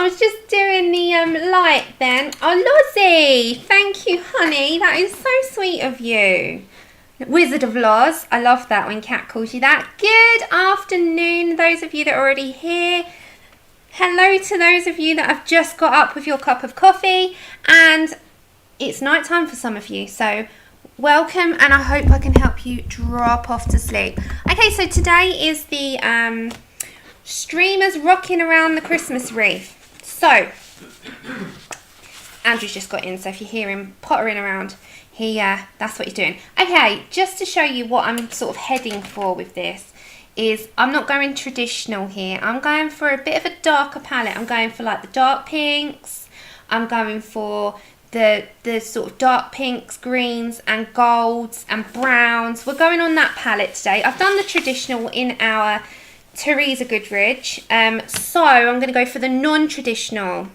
was just doing the light then. Oh, Lozzie, thank you, honey. That is so sweet of you. Wizard of Loz. I love that when Kat calls you that. Good afternoon, those of you that are already here. Hello to those of you that have just got up with your cup of coffee. And it's night time for some of you. So welcome, and I hope I can help you drop off to sleep. Okay, so today is the streamers rocking around the Christmas wreath. So Andrew's just got in, so if you hear him pottering around, that's what he's doing. Okay, just to show you what I'm sort of heading for with this is I'm not going traditional here. I'm going for a bit of a darker palette. I'm going for like the dark pinks. I'm going for the sort of dark pinks, greens and golds and browns. We're going on that palette today. I've done the traditional in our Teresa Goodridge, so I'm going to go for the non-traditional.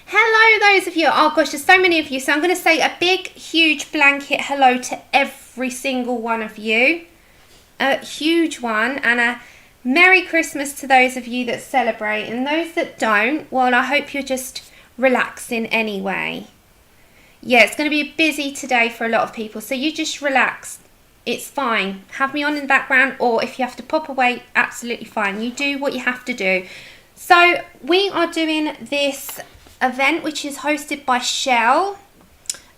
Hello those of you, oh gosh, there's so many of you, so I'm going to say a big huge blanket hello to every single one of you, a huge one, and a Merry Christmas to those of you that celebrate, and those that don't, well, I hope you're just relaxing anyway. Yeah, it's going to be busy today for a lot of people, so you just relax. It's fine. Have me on in the background, or if you have to pop away, absolutely fine. You do what you have to do. So we are doing this event, which is hosted by Shell.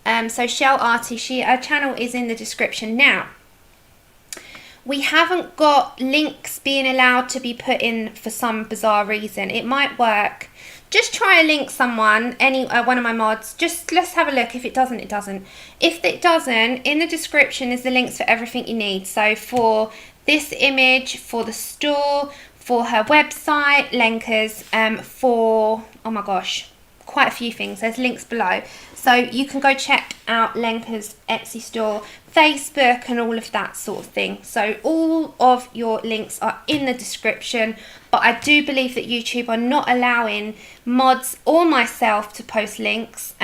So shellarty, her channel is in the description. Now, we haven't got links being allowed to be put in for some bizarre reason. It might work. Just try to link someone, one of my mods. Just let's have a look. If it doesn't, it doesn't. If it doesn't, in the description is the links for everything you need. So for this image, for the store, for her website, Lenka's, for, oh my gosh, quite a few things. There's links below. So you can go check out Lenka's Etsy store, Facebook, and all of that sort of thing. So all of your links are in the description, but I do believe that YouTube are not allowing mods or myself to post links,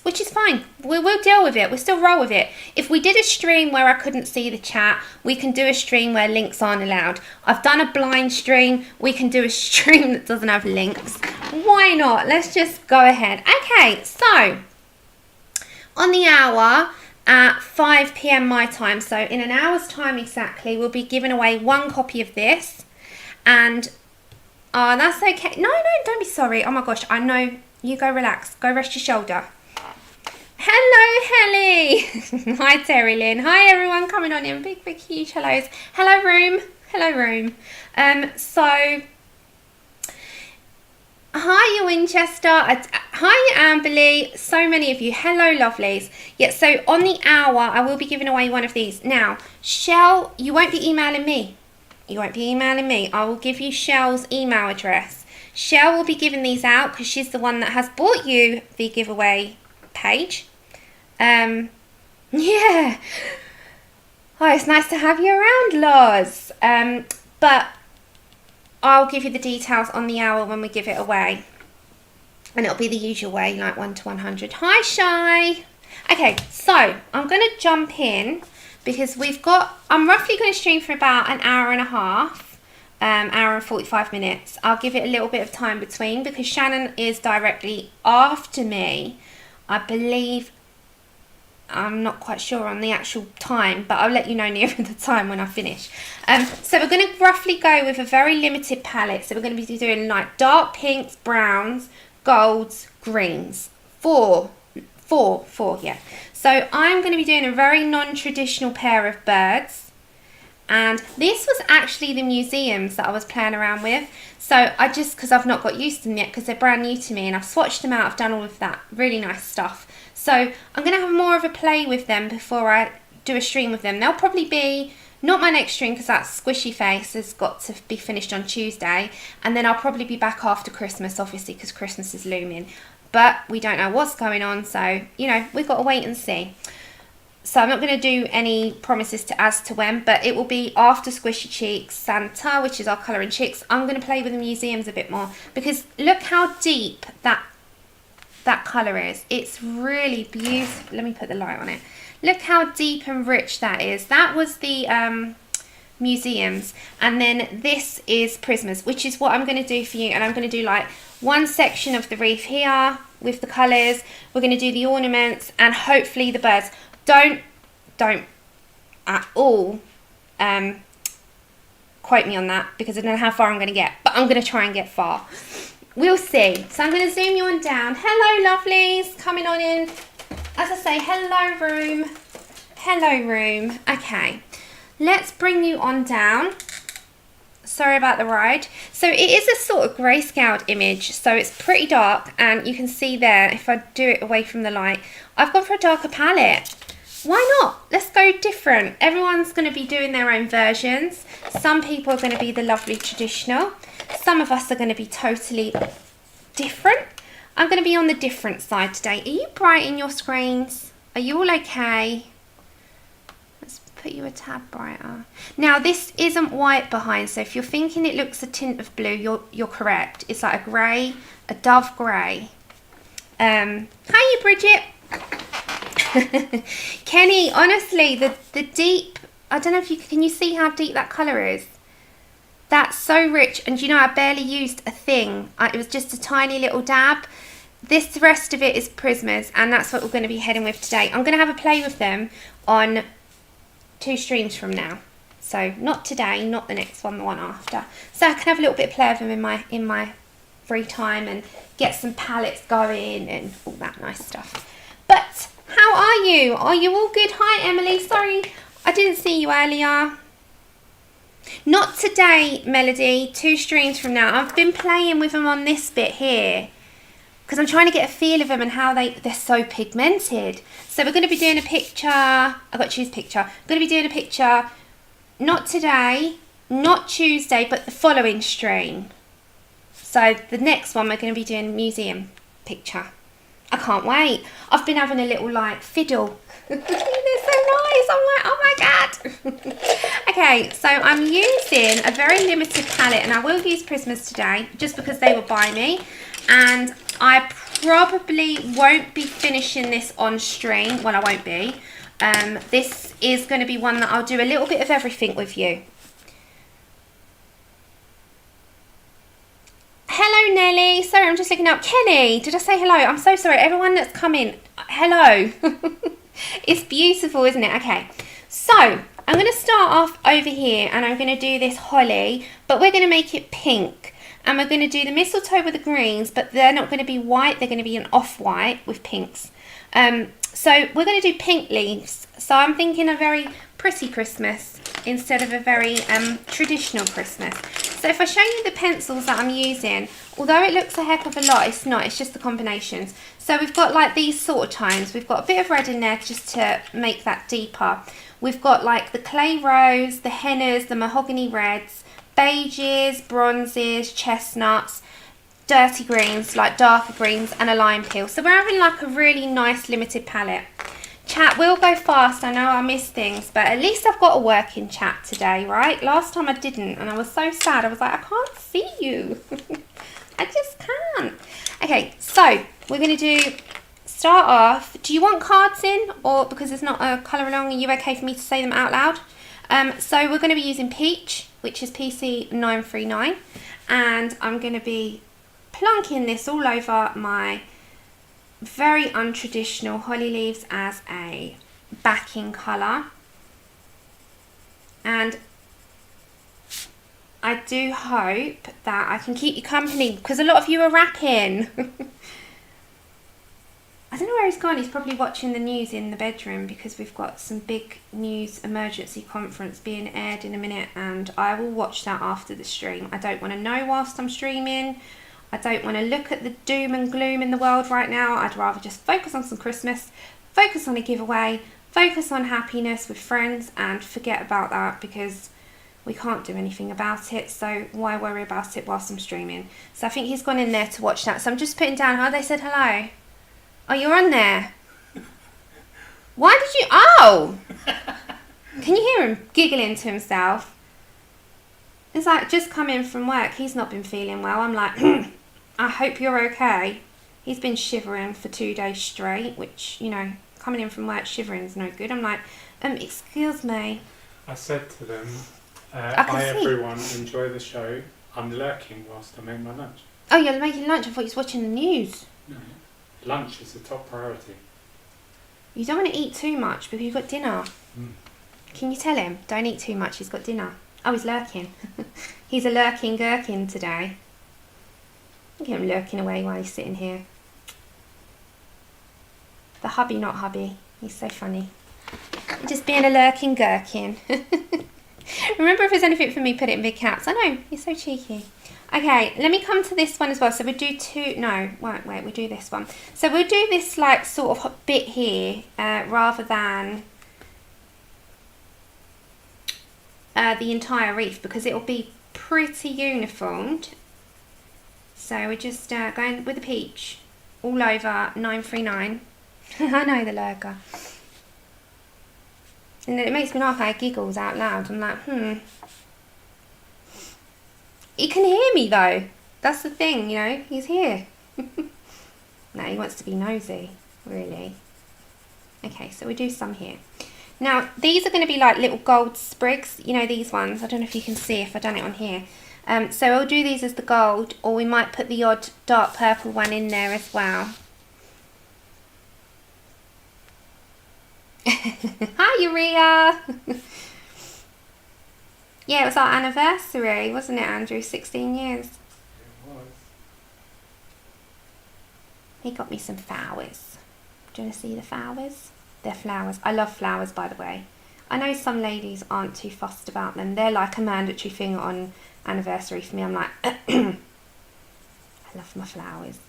which is fine. We'll deal with it. We'll still roll with it. If we did a stream where I couldn't see the chat, we can do a stream where links aren't allowed. I've done a blind stream. We can do a stream that doesn't have links. Why not? Let's just go ahead. Okay, so on the hour at 5 p.m. my time, so in an hour's time exactly, we'll be giving away one copy of this. And that's okay. No, don't be sorry. Oh my gosh, I know. You go relax. Go rest your shoulder. Hello, Helly. Hi, Terry Lynn. Hi, everyone coming on in. Big, huge hellos. Hello, room. Hello, room. So, hi, Winchester. Hi, Amberly. So many of you. Hello, lovelies. Yeah, so on the hour, I will be giving away one of these. Now, Shell, you won't be emailing me. You won't be emailing me. I will give you Shell's email address. Shell will be giving these out because she's the one that has bought you the giveaway page. Yeah. Oh, it's nice to have you around, Loz. But I'll give you the details on the hour when we give it away. And it'll be the usual way, like 1 to 100. Hi, Shy. Okay, so I'm going to jump in because I'm roughly going to stream for about an hour and a half, hour and 45 minutes. I'll give it a little bit of time between because Shannon is directly after me. I believe, I'm not quite sure on the actual time, but I'll let you know nearer the time when I finish. So we're going to roughly go with a very limited palette. So we're going to be doing like dark pinks, browns, golds, greens. Four, yeah. So I'm going to be doing a very non-traditional pair of birds. And this was actually the museums that I was playing around with. So because I've not got used to them yet because they're brand new to me and I've swatched them out, I've done all of that really nice stuff. So I'm going to have more of a play with them before I do a stream with them. They'll probably be, not my next stream because that squishy face has got to be finished on Tuesday. And then I'll probably be back after Christmas, obviously, because Christmas is looming. But we don't know what's going on, so, you know, we've got to wait and see. So I'm not going to do any promises as to when, but it will be after Squishy Cheeks Santa, which is our colour in chicks. I'm going to play with the museums a bit more because look how deep that colour is. It's really beautiful. Let me put the light on it. Look how deep and rich that is. That was the museums, and then this is Prismas, which is what I'm going to do for you. And I'm going to do like one section of the wreath here with the colours. We're going to do the ornaments and hopefully the birds. Don't at all quote me on that, because I don't know how far I'm going to get, but I'm going to try and get far. We'll see. So I'm going to zoom you on down. Hello lovelies, coming on in. As I say, hello room. Hello room. Okay, let's bring you on down. Sorry about the ride. So it is a sort of grayscaled image, so it's pretty dark, and you can see there, if I do it away from the light, I've gone for a darker palette. Why not? Let's go different. Everyone's going to be doing their own versions. Some people are going to be the lovely traditional. Some of us are going to be totally different. I'm going to be on the different side today. Are you bright in your screens? Are you all okay? Let's put you a tad brighter. Now this isn't white behind, so if you're thinking it looks a tint of blue, you're correct. It's like a grey, a dove grey. Hi you Bridget. Kenny, honestly, the deep, I don't know if you can you see how deep that colour is? That's so rich, and you know, I barely used a thing. It was just a tiny little dab. This rest of it is Prismas, and that's what we're going to be heading with today. I'm going to have a play with them on 2 streams from now. So not today, not the next one, the one after. So I can have a little bit of play with them in my free time and get some palettes going and all that nice stuff. But how are you? Are you all good? Hi Emily, sorry I didn't see you earlier. Not today, Melody, 2 streams from now. I've been playing with them on this bit here because I'm trying to get a feel of them and how they're so pigmented. So we're going to be doing a picture. I've got to choose picture. I'm going to be doing a picture not today, not Tuesday, but the following stream. So the next one we're going to be doing a museum picture. I can't wait. I've been having a little like fiddle. They're so nice. I'm like, oh my god. Okay, so I'm using a very limited palette, and I will use Prismas today just because they were by me, and I probably won't be finishing this on stream. Well, I won't be. This is going to be one that I'll do a little bit of everything with you. Hello Nelly, sorry I'm just looking up. Kenny, did I say hello? I'm so sorry, everyone that's come in, hello. It's beautiful, isn't it? Okay, so I'm going to start off over here and I'm going to do this holly, but we're going to make it pink, and we're going to do the mistletoe with the greens, but they're not going to be white, they're going to be an off-white with pinks. So we're going to do pink leaves, so I'm thinking a very pretty Christmas instead of a very traditional Christmas. So if I show you the pencils that I'm using, although it looks a heck of a lot, it's not, it's just the combinations. So we've got like these sort of tones. We've got a bit of red in there just to make that deeper. We've got like the clay rose, the hennas, the mahogany reds, beiges, bronzes, chestnuts, dirty greens, like darker greens, and a lime peel. So we're having like a really nice limited palette. Chat will go fast, I know I miss things, but at least I've got a working chat today, right? Last time I didn't, and I was so sad. I was like, I can't see you. I just can't. Okay, so we're going to start off. Do you want cards in, or because it's not a colour along, are you okay for me to say them out loud? So we're going to be using Peach, which is PC 939, and I'm going to be plunking this all over my very untraditional holly leaves as a backing colour, and I do hope that I can keep you company because a lot of you are wrapping. I don't know where he's gone. He's probably watching the news in the bedroom because we've got some big news emergency conference being aired in a minute, and I will watch that after the stream. I don't want to know whilst I'm streaming. I don't want to look at the doom and gloom in the world right now. I'd rather just focus on some Christmas, focus on a giveaway, focus on happiness with friends, and forget about that because we can't do anything about it. So why worry about it whilst I'm streaming? So I think he's gone in there to watch that. So I'm just putting down, they said hello. Oh, you're on there. Why did you, oh! Can you hear him giggling to himself? It's like, just come in from work. He's not been feeling well. I'm like, I hope you're okay. He's been shivering for 2 days straight, which, you know, coming in from work shivering is no good. I'm like, excuse me. I said to them, Hi everyone, enjoy the show. I'm lurking whilst I make my lunch. Oh, you're making lunch? I thought you was watching the news. No, lunch is the top priority. You don't want to eat too much because you've got dinner. Can you tell him? Don't eat too much, he's got dinner. Oh, he's lurking. He's a lurking gherkin today. Look at him lurking away while he's sitting here. The hubby, not hubby. He's so funny. Just being a lurking gherkin. Remember, if there's anything for me, put it in big caps. I know, you're so cheeky. Okay, let me come to this one as well. So we'll do two, no, wait, we'll do this one. So we'll do this like sort of bit here rather than the entire wreath, because it'll be pretty uniformed. So we're just going with the peach all over 939. I know, the lurker. And it makes me laugh how he giggles out loud. I'm like, He can hear me though. That's the thing, you know, he's here. No, he wants to be nosy, really. Okay, so we do some here. Now, these are going to be like little gold sprigs. You know, these ones. I don't know if you can see if I've done it on here. So we'll do these as the gold, or we might put the odd dark purple one in there as well. Hi, Urea! Yeah, it was our anniversary, wasn't it, Andrew? 16 years. It was. He got me some flowers. Do you want to see the flowers? They're flowers. I love flowers, by the way. I know some ladies aren't too fussed about them. They're like a mandatory thing on anniversary for me. I'm like, I love my flowers.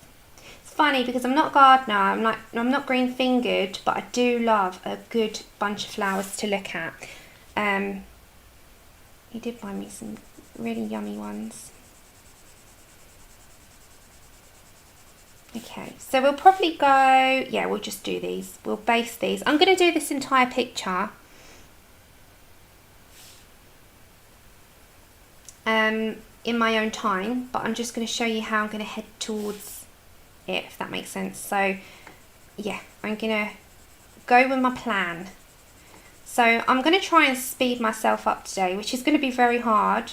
It's funny because I'm not a gardener. I'm not green fingered, but I do love a good bunch of flowers to look at. He did buy me some really yummy ones. Okay, so we'll probably go, yeah, we'll just do these. We'll base these. I'm going to do this entire picture. In my own time, but I'm just going to show you how I'm going to head towards it, if that makes sense. So, yeah, I'm going to go with my plan. So I'm going to try and speed myself up today, which is going to be very hard.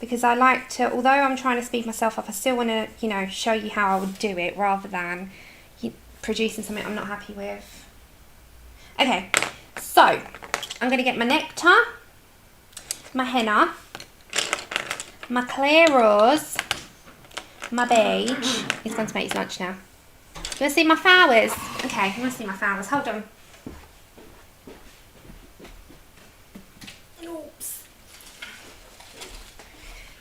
Because I like to, although I'm trying to speed myself up, I still want to, you know, show you how I would do it rather than producing something I'm not happy with. Okay, so I'm going to get my nectar, my henna, my clear rose, my beige. He's going to make his lunch now. You want to see my flowers? Okay, you want to see my flowers. Hold on. Oops.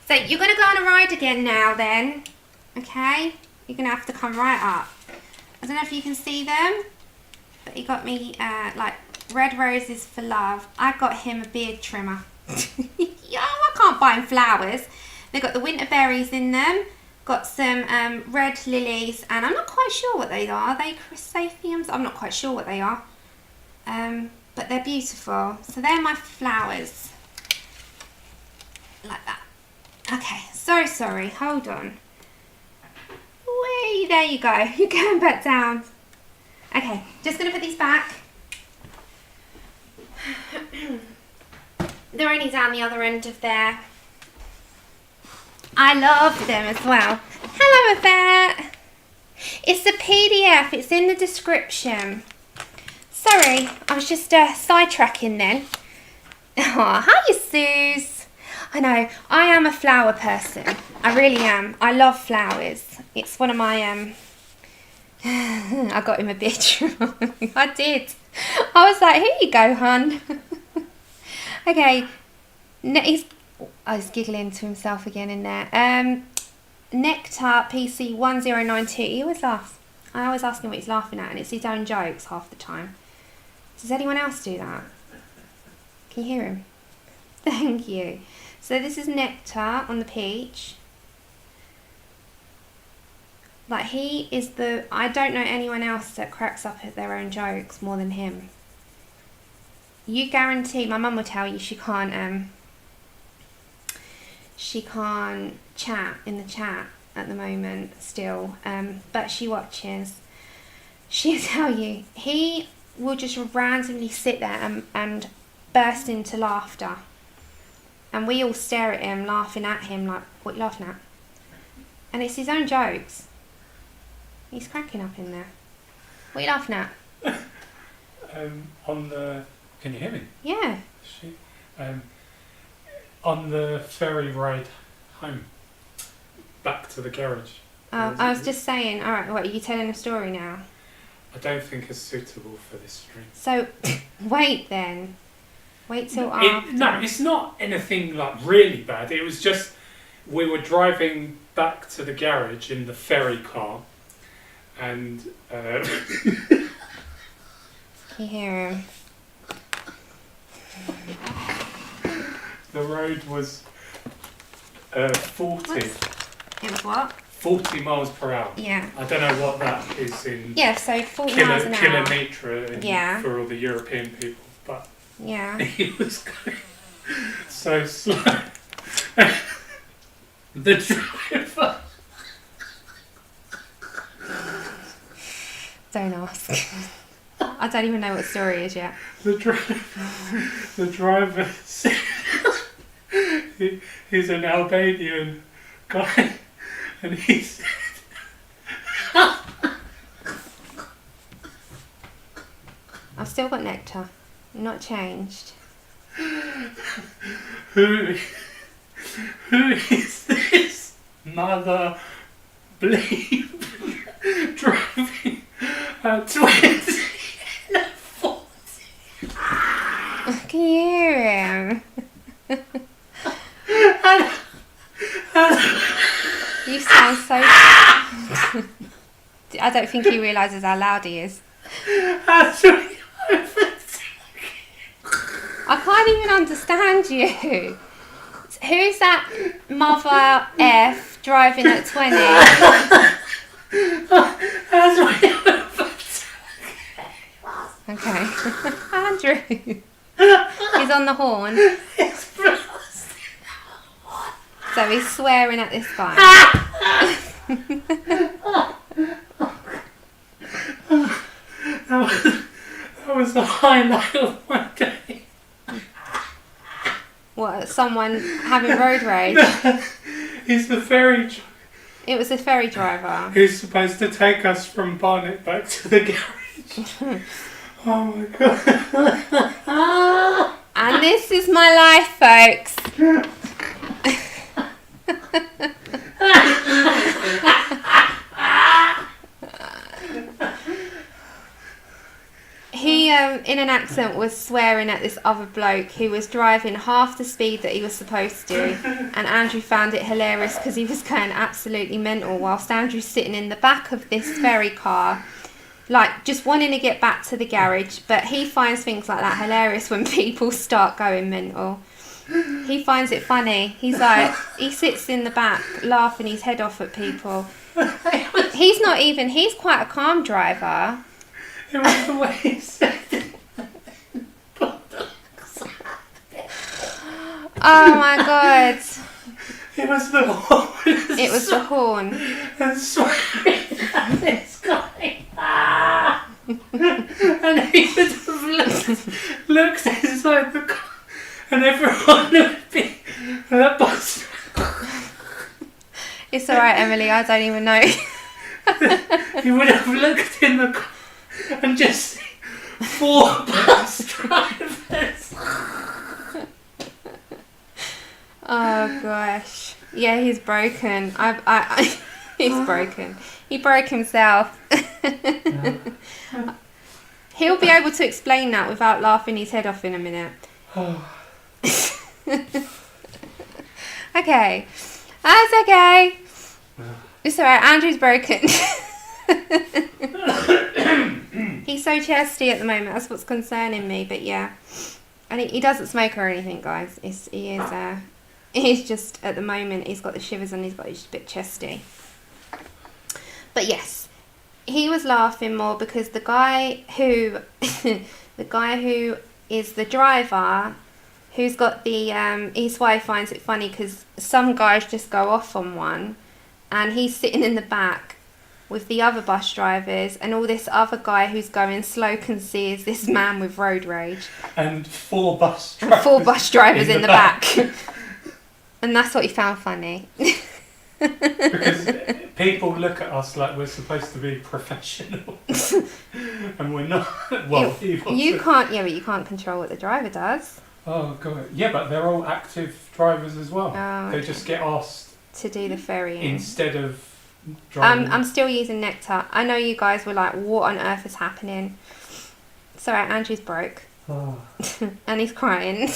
So you're going to go on a ride again now then, okay? You're going to have to come right up. I don't know if you can see them, but he got me like red roses for love. I got him a beard trimmer. Yo, I can't buy him flowers. They've got the winter berries in them, got some red lilies, and I'm not quite sure what they are. Are they chrysanthemums? I'm not quite sure what they are. But they're beautiful. So they're my flowers. Like that. Okay, so sorry, hold on. Whee, there you go. You're going back down. Okay, just going to put these back. They're only down the other end of there. I love them as well. Hello, Yvette. It's the PDF. It's in the description. Sorry, I was just sidetracking then. Oh, hi, Suze. I know, I am a flower person. I really am. I love flowers. It's one of my, I got him a bitch. I did. I was like, here you go, hun. Okay. He's giggling to himself again in there. Nectar PC 1092. He always laughs. I always ask him what he's laughing at, and it's his own jokes half the time. Does anyone else do that? Can you hear him? Thank you. So this is Nectar on the peach. Like, he is the... I don't know anyone else that cracks up at their own jokes more than him. You guarantee... My mum will tell you she can't chat in the chat at the moment still. But she watches. She'll tell you. He will just randomly sit there and burst into laughter. And we all stare at him, laughing at him, like, what are you laughing at? And it's his own jokes. He's cracking up in there. What are you laughing at? Can you hear me? Yeah. On the ferry ride home, back to the garage. I was just saying, alright, what, are you telling a story now? I don't think it's suitable for this stream. So, wait then. Wait till after. No, it's not anything like really bad. It was just, we were driving back to the garage in the ferry car, and Can you hear him? the road was 40. It was what? 40 miles per hour. Yeah. I don't know what that is in Yeah, so 40 miles an hour. kilometre for all the European people, but Yeah. he was going so slow. The driver... Don't ask. I don't even know what the story is yet. The driver said he's an Albanian guy, and he said, I've still got nectar. Not changed. who is this mother bleep driving at 20 and 40? Can you hear him? You sound so... I don't think he realises how loud he is. I can't even understand you. Who's that mother F driving at 20? Okay. Andrew. He's on the horn. So he's swearing at this guy. That was the highlight of my day. What, someone having road rage? He's the ferry It was a ferry driver. who's supposed to take us from Barnet back to the garage. Oh my god. And this is my life, folks. He, in an accent, was swearing at this other bloke who was driving half the speed that he was supposed to, and Andrew found it hilarious because he was going absolutely mental whilst Andrew's sitting in the back of this ferry car, like, just wanting to get back to the garage, but he finds things like that hilarious when people start going mental. He finds it funny. He's like, he sits in the back laughing his head off at people. He's quite a calm driver. It was the way he said it. Oh my god. It was the horn. It was the horn. And swearing at this guy. And he would have looked inside the car, and everyone would be that bus. It's alright, Emily, I don't even know. He would have looked in the car and just seen 4 bus drivers. Oh gosh. Yeah, he's broken. He's broken. He broke himself. He'll be able to explain that without laughing his head off in a minute. Okay. That's okay. It's alright, Andrew's broken. He's so chesty at the moment, that's what's concerning me, but yeah. And he doesn't smoke or anything, guys. He's just, at the moment, he's got the shivers and he's just a bit chesty. But yes, he was laughing more because the guy who is the driver, who's got the, his wife finds it funny because some guys just go off on one, and he's sitting in the back with the other bus drivers, and all this other guy who's going slow can see is this man with road rage. And 4 bus drivers. 4 bus drivers in the back. And that's what he found funny. Because people look at us like we're supposed to be professional, and we're not. Well, you can't. Yeah, but you can't control what the driver does. Oh god. Yeah, but they're all active drivers as well. Oh, They just get asked to do the ferrying instead of driving. I'm still using nectar. I know you guys were like, what on earth is happening? Sorry, Andrew's broke. Oh. And he's crying.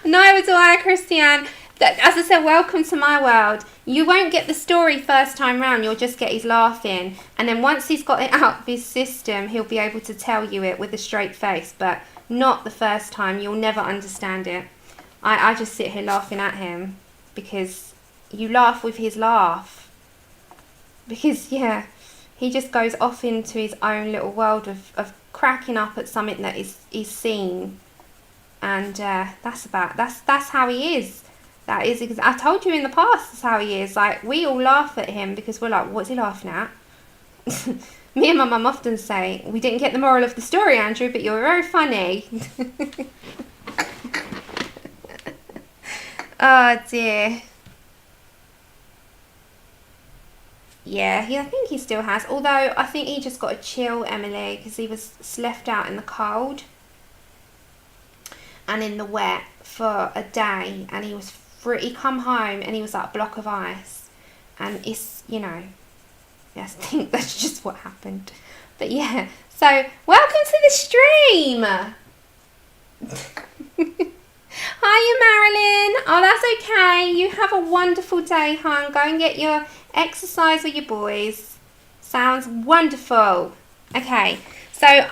No, it's alright, Christian. As I said, welcome to my world. You won't get the story first time round, you'll just get his laughing. And then once he's got it out of his system, he'll be able to tell you it with a straight face. But not the first time, you'll never understand it. I just sit here laughing at him because you laugh with his laugh. Because, yeah, he just goes off into his own little world of cracking up at something that he's seen. And that's how he is. That is, I told you in the past, that's how he is. Like, we all laugh at him because we're like, what's he laughing at? Me and my mum often say, we didn't get the moral of the story, Andrew, but you're very funny. Oh dear. Yeah, I think he still has. Although, I think he just got a chill, Emily, because he was left out in the cold and in the wet for a day, and he was he come home and he was like a block of ice, and it's, you know, yes, I think that's just what happened. But yeah, so welcome to the stream. Hiya, Marilyn. Oh, that's okay. You have a wonderful day, hon. Go and get your exercise with your boys. Sounds wonderful. Okay, so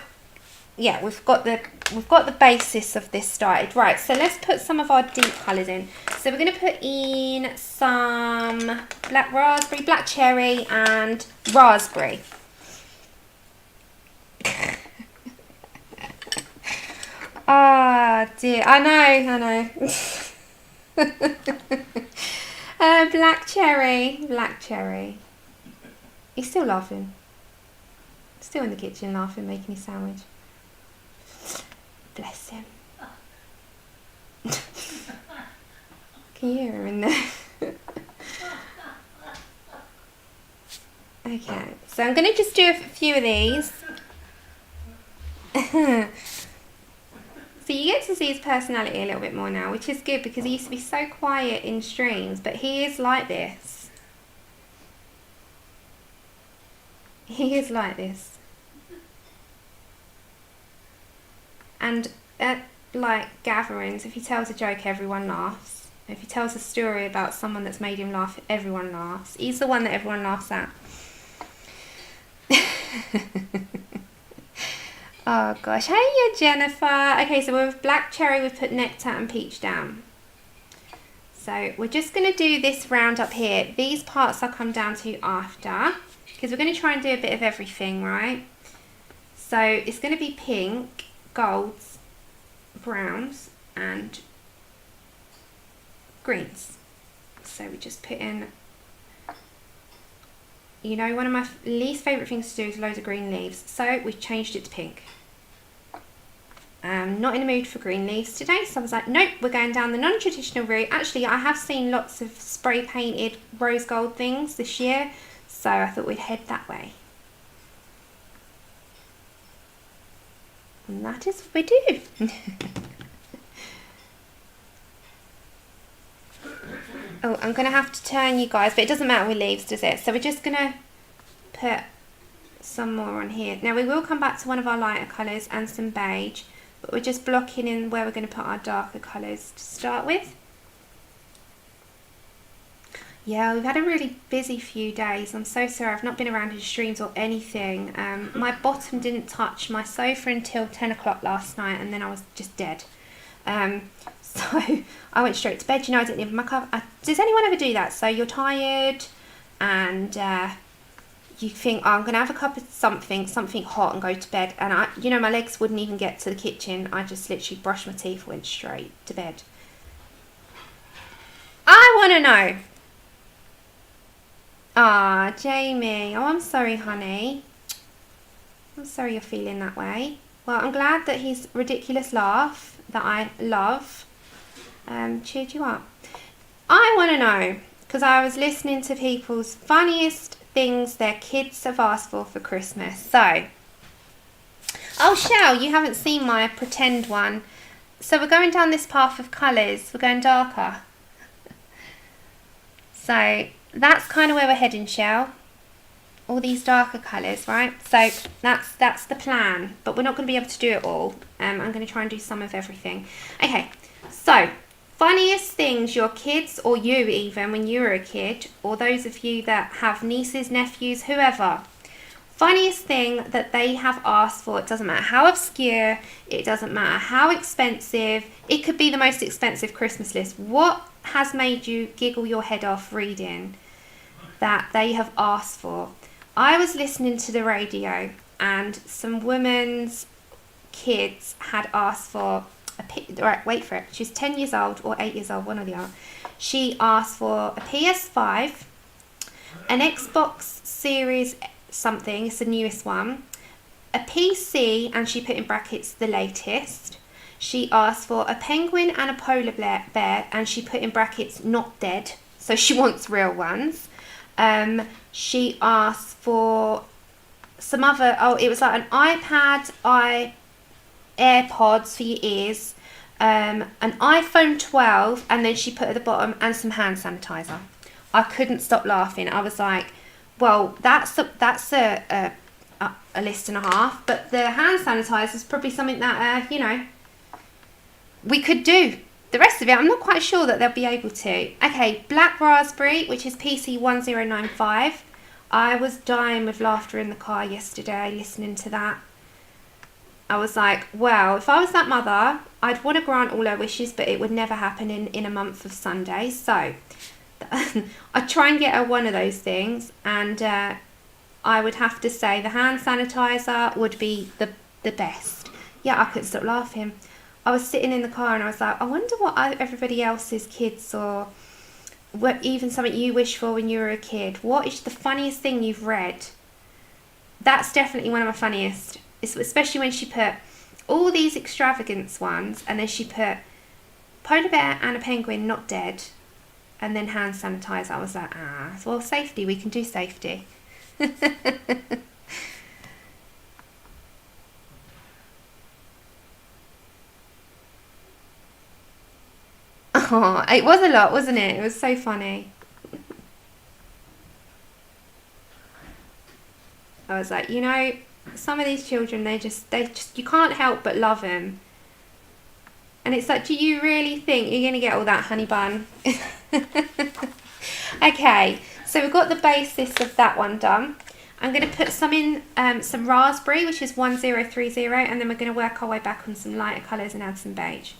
yeah, we've got the basis of this started. Right, so let's put some of our deep colours in. So we're going to put in some black raspberry, black cherry and raspberry. Ah, dear. I know. Black cherry. He's still laughing. Still in the kitchen laughing, making his sandwich. Bless him. Can you hear him in there? Okay, so I'm going to just do a few of these. So you get to see his personality a little bit more now, which is good because he used to be so quiet in streams, but he is like this. He is like this. And at like gatherings, if he tells a joke, everyone laughs. If he tells a story about someone that's made him laugh, everyone laughs. He's the one that everyone laughs at. Oh gosh, hey Jennifer. Okay, so with black cherry we've put nectar and peach down. So we're just going to do this round up here. These parts I'll come down to after, because we're going to try and do a bit of everything, right? So it's going to be pink, golds, browns and greens. So we just put in, you know, one of my least favourite things to do is loads of green leaves. So we've changed it to pink. Not in the mood for green leaves today, so I was like, nope, we're going down the non-traditional route. Actually, I have seen lots of spray painted rose gold things this year, so I thought we'd head that way. And that is what we do. Oh, I'm going to have to turn you guys, but it doesn't matter with leaves, does it? So we're just going to put some more on here. Now we will come back to one of our lighter colours and some beige, but we're just blocking in where we're going to put our darker colours to start with. Yeah, we've had a really busy few days. I'm so sorry, I've not been around his streams or anything. My bottom didn't touch my sofa until 10 o'clock last night, and then I was just dead. So I went straight to bed. You know, I didn't even my cover. Does anyone ever do that? So you're tired and you think, oh, I'm going to have a cup of something hot and go to bed. And you know, my legs wouldn't even get to the kitchen. I just literally brushed my teeth, went straight to bed. I want to know. Ah, Jamie. Oh, I'm sorry, honey. I'm sorry you're feeling that way. Well, I'm glad that his ridiculous laugh that I love cheered you up. I want to know, because I was listening to people's funniest things their kids have asked for Christmas. So, oh, Shell, you haven't seen my pretend one. So we're going down this path of colours. We're going darker. So that's kind of where we're heading, Shell. All these darker colours, right? So that's the plan. But we're not going to be able to do it all. I'm going to try and do some of everything. Okay, so funniest things your kids, or you even when you were a kid, or those of you that have nieces, nephews, whoever, funniest thing that they have asked for. It doesn't matter how obscure, it doesn't matter how expensive, it could be the most expensive Christmas list. What has made you giggle your head off reading that they have asked for? I was listening to the radio and some women's kids had asked for right, wait for it. She's 10 years old or 8 years old, one or the other. She asked for a PS5, an Xbox Series something, it's the newest one, a PC, and she put in brackets the latest. She asked for a penguin and a polar bear, and she put in brackets not dead, so she wants real ones. She asked for some other, it was like an iPad, AirPods for your ears, an iPhone 12, and then she put at the bottom, and some hand sanitizer. I couldn't stop laughing. I was like, well, that's a list and a half, but the hand sanitizer is probably something that, you know, we could do. The rest of it, I'm not quite sure that they'll be able to. Okay, Black Raspberry, which is PC 1095. I was dying with laughter in the car yesterday listening to that. I was like, well, if I was that mother, I'd want to grant all her wishes, but it would never happen in a month of Sundays. So I'd try and get her one of those things, and I would have to say the hand sanitizer would be the best. Yeah, I couldn't stop laughing. I was sitting in the car and I was like, I wonder what everybody else's kids, or what, even something you wish for when you were a kid. What is the funniest thing you've read? That's definitely one of my funniest. Especially when she put all these extravagance ones, and then she put polar bear and a penguin not dead, and then hand sanitizer. I was like, well, safety, we can do safety. Oh, it was a lot, wasn't it? It was so funny. I was like, you know, some of these children, they just, you can't help but love them. And it's like, do you really think you're going to get all that, honey bun? Okay, so we've got the basis of that one done. I'm going to put some in, some raspberry, which is 1030, and then we're going to work our way back on some lighter colours and add some beige.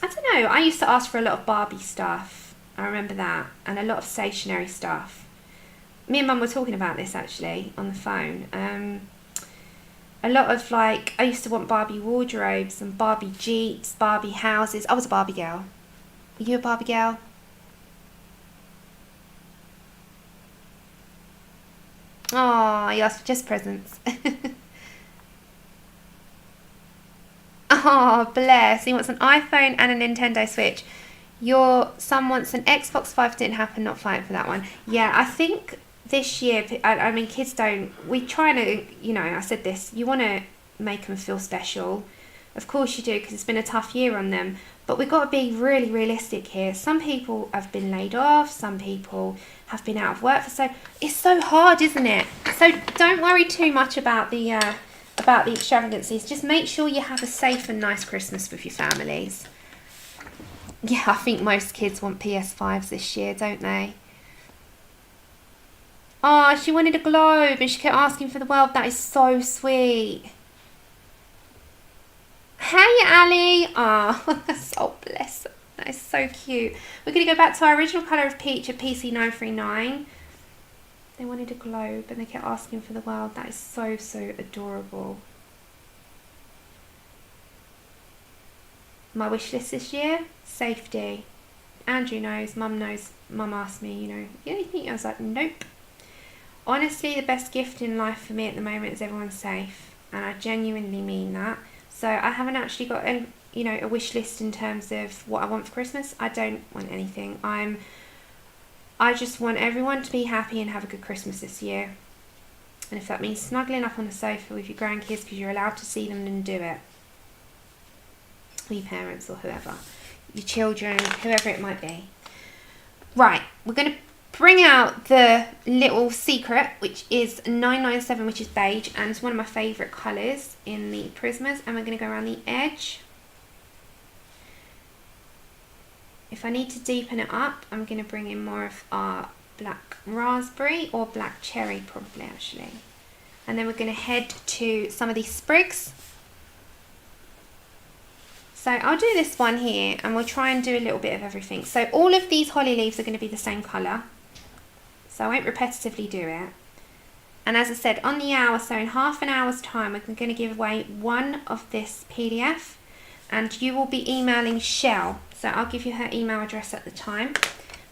I don't know, I used to ask for a lot of Barbie stuff. I remember that, and a lot of stationery stuff. Me and Mum were talking about this actually on the phone. A lot of, like, I used to want Barbie wardrobes and Barbie Jeeps, Barbie houses. I was a Barbie girl. Are you a Barbie girl? Oh, you asked for just presents. Oh, bless. He wants an iPhone and a Nintendo Switch. Your son wants an Xbox 5. Didn't happen, not fighting for that one. Yeah, I think this year, I mean, kids don't, we try to, you know, I said this, you want to make them feel special. Of course you do, because it's been a tough year on them. But we've got to be really realistic here. Some people have been laid off. Some people have been out of work for it's so hard, isn't it? So don't worry too much about the extravagancies. Just make sure you have a safe and nice Christmas with your families. Yeah, I think most kids want PS5s this year, don't they? Oh, she wanted a globe and she kept asking for the world. That is so sweet. Hey, Ali. Oh, oh, bless her. That is so cute. We're going to go back to our original colour of peach at PC 939. They wanted a globe and they kept asking for the world. That is so, so adorable. My wish list this year? Safety. Andrew knows, Mum asked me, you know, anything? I was like, nope. Honestly, the best gift in life for me at the moment is everyone's safe. And I genuinely mean that. So I haven't actually got a wish list in terms of what I want for Christmas. I don't want anything. I just want everyone to be happy and have a good Christmas this year. And if that means snuggling up on the sofa with your grandkids because you're allowed to see them, then do it. Or your parents or whoever. Your children, whoever it might be. Right, we're going to bring out the little secret, which is 997, which is beige, and it's one of my favourite colours in the Prismas. And we're going to go around the edge. If I need to deepen it up, I'm going to bring in more of our black raspberry or black cherry, probably actually. And then we're going to head to some of these sprigs. So I'll do this one here, and we'll try and do a little bit of everything. So all of these holly leaves are going to be the same colour. So I won't repetitively do it. And as I said, on the hour, so in half an hour's time, we're going to give away one of this PDF. And you will be emailing Shell. So I'll give you her email address at the time.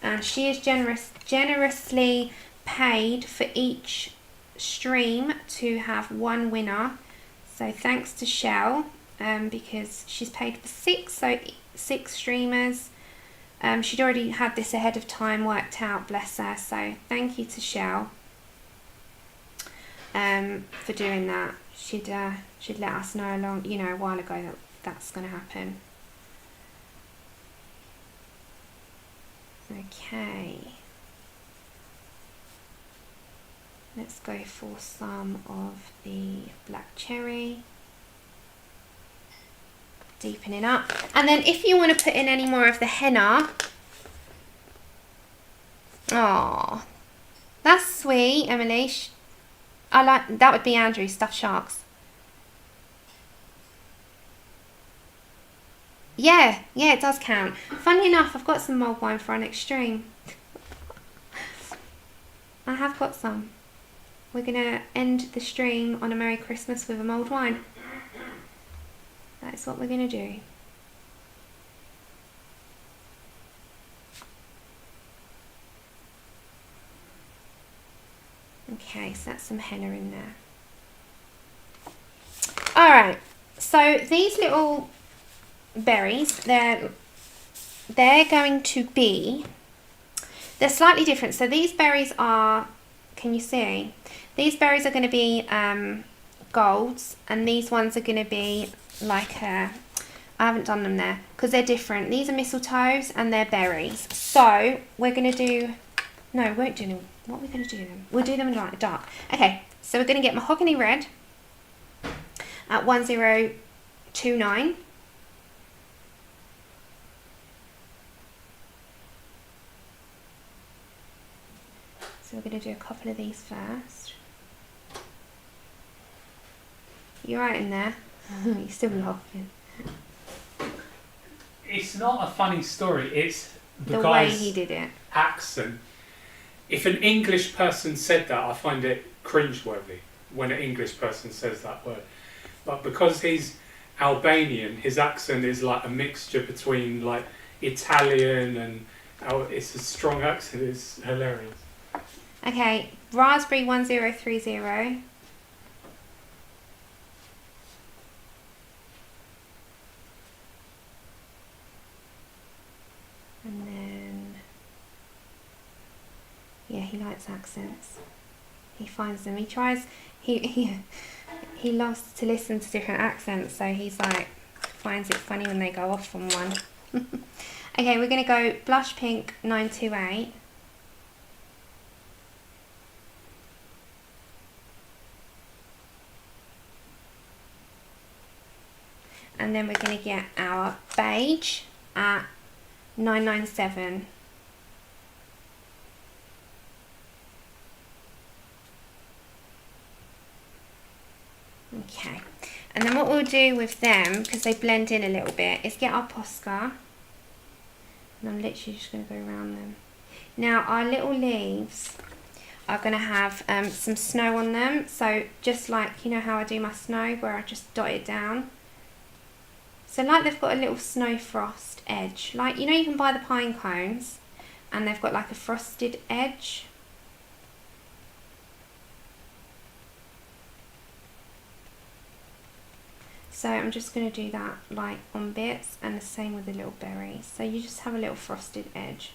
And she is generously paid for each stream to have one winner. So thanks to Shell, because she's paid for 6 streamers. She'd already had this ahead of time worked out, bless her. So thank you to Shell for doing that. She'd let us know a while ago that that's going to happen. Okay, let's go for some of the black cherry, deepening up. And then if you want to put in any more of the henna, oh, that's sweet, Emily. I like that. Would be Andrew, stuffed sharks. Yeah, it does count. Funnily enough, I've got some mulled wine for our next stream. I have got some. We're going to end the stream on a Merry Christmas with a mulled wine. That's what we're going to do. Okay, so that's some henna in there. Alright, so these little berries, they're going to be, they're slightly different. So these berries are, can you see? These berries are going to be golds, and these ones are going to be like I haven't done them there because they're different. These are mistletoes and they're berries. So we're going to do, no, we won't do them. What are we going to do them? We'll do them in dark. Okay, so we're going to get mahogany red at 1029. So we're going to do a couple of these first. You're right in there. You're still laughing. It's not a funny story. It's the way he did it. Accent. If an English person said that, I find it cringeworthy when an English person says that word. But because he's Albanian, his accent is like a mixture between like Italian and it's a strong accent. It's hilarious. Okay, raspberry 1030. And then, yeah, he likes accents. He finds them. He tries. He loves to listen to different accents. So he's like finds it funny when they go off on one. Okay, we're gonna go blush pink 928. And then we're going to get our beige at 997. Okay, and then what we'll do with them, because they blend in a little bit, is get our Posca. And I'm literally just going to go around them. Now our little leaves are going to have some snow on them. So just like, you know how I do my snow, where I just dot it down. So like they've got a little snow frost edge. Like, you know, you can buy the pine cones and they've got like a frosted edge. So I'm just going to do that like on bits, and the same with the little berries. So you just have a little frosted edge.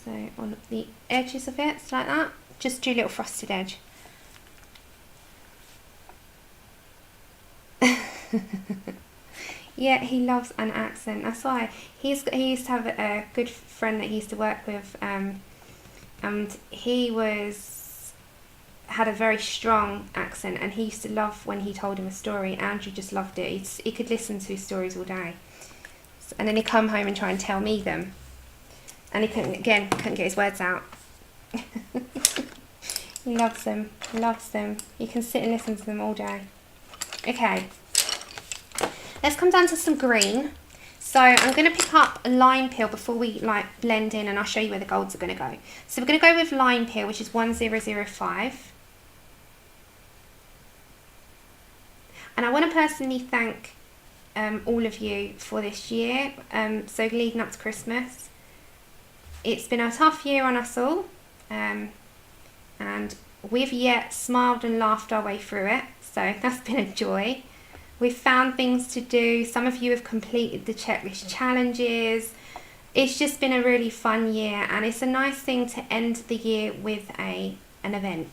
So on the edges of it, like that, just do a little frosted edge. Yeah, he loves an accent. That's why he used to have a good friend that he used to work with, and he had a very strong accent, and he used to love when he told him a story. Andrew just loved it. He could listen to stories all day, and then he'd come home and try and tell me them, and he couldn't get his words out. He loves them, loves them. You can sit and listen to them all day. Okay. Let's come down to some green. So I'm going to pick up a lime peel before we like blend in, and I'll show you where the golds are going to go. So we're going to go with lime peel, which is 1005. And I want to personally thank all of you for this year. So leading up to Christmas, it's been a tough year on us all, and we've yet smiled and laughed our way through it. So that's been a joy. We've found things to do. Some of you have completed the checklist challenges. It's just been a really fun year, and it's a nice thing to end the year with an event.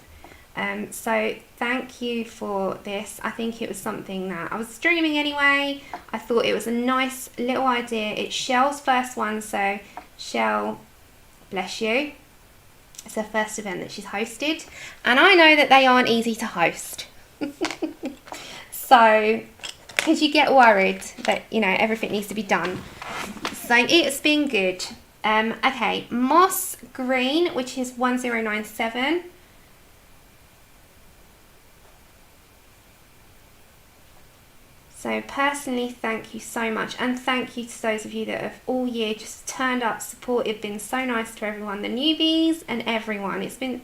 So thank you for this. I think it was something that I was streaming anyway. I thought it was a nice little idea. It's Shell's first one, so Shell, bless you. It's her first event that she's hosted, and I know that they aren't easy to host. So, because you get worried that, you know, everything needs to be done. So, it's been good. Okay, moss green, which is 1097. So, personally, thank you so much. And thank you to those of you that have all year just turned up, supported, been so nice to everyone, the newbies and everyone. It's been,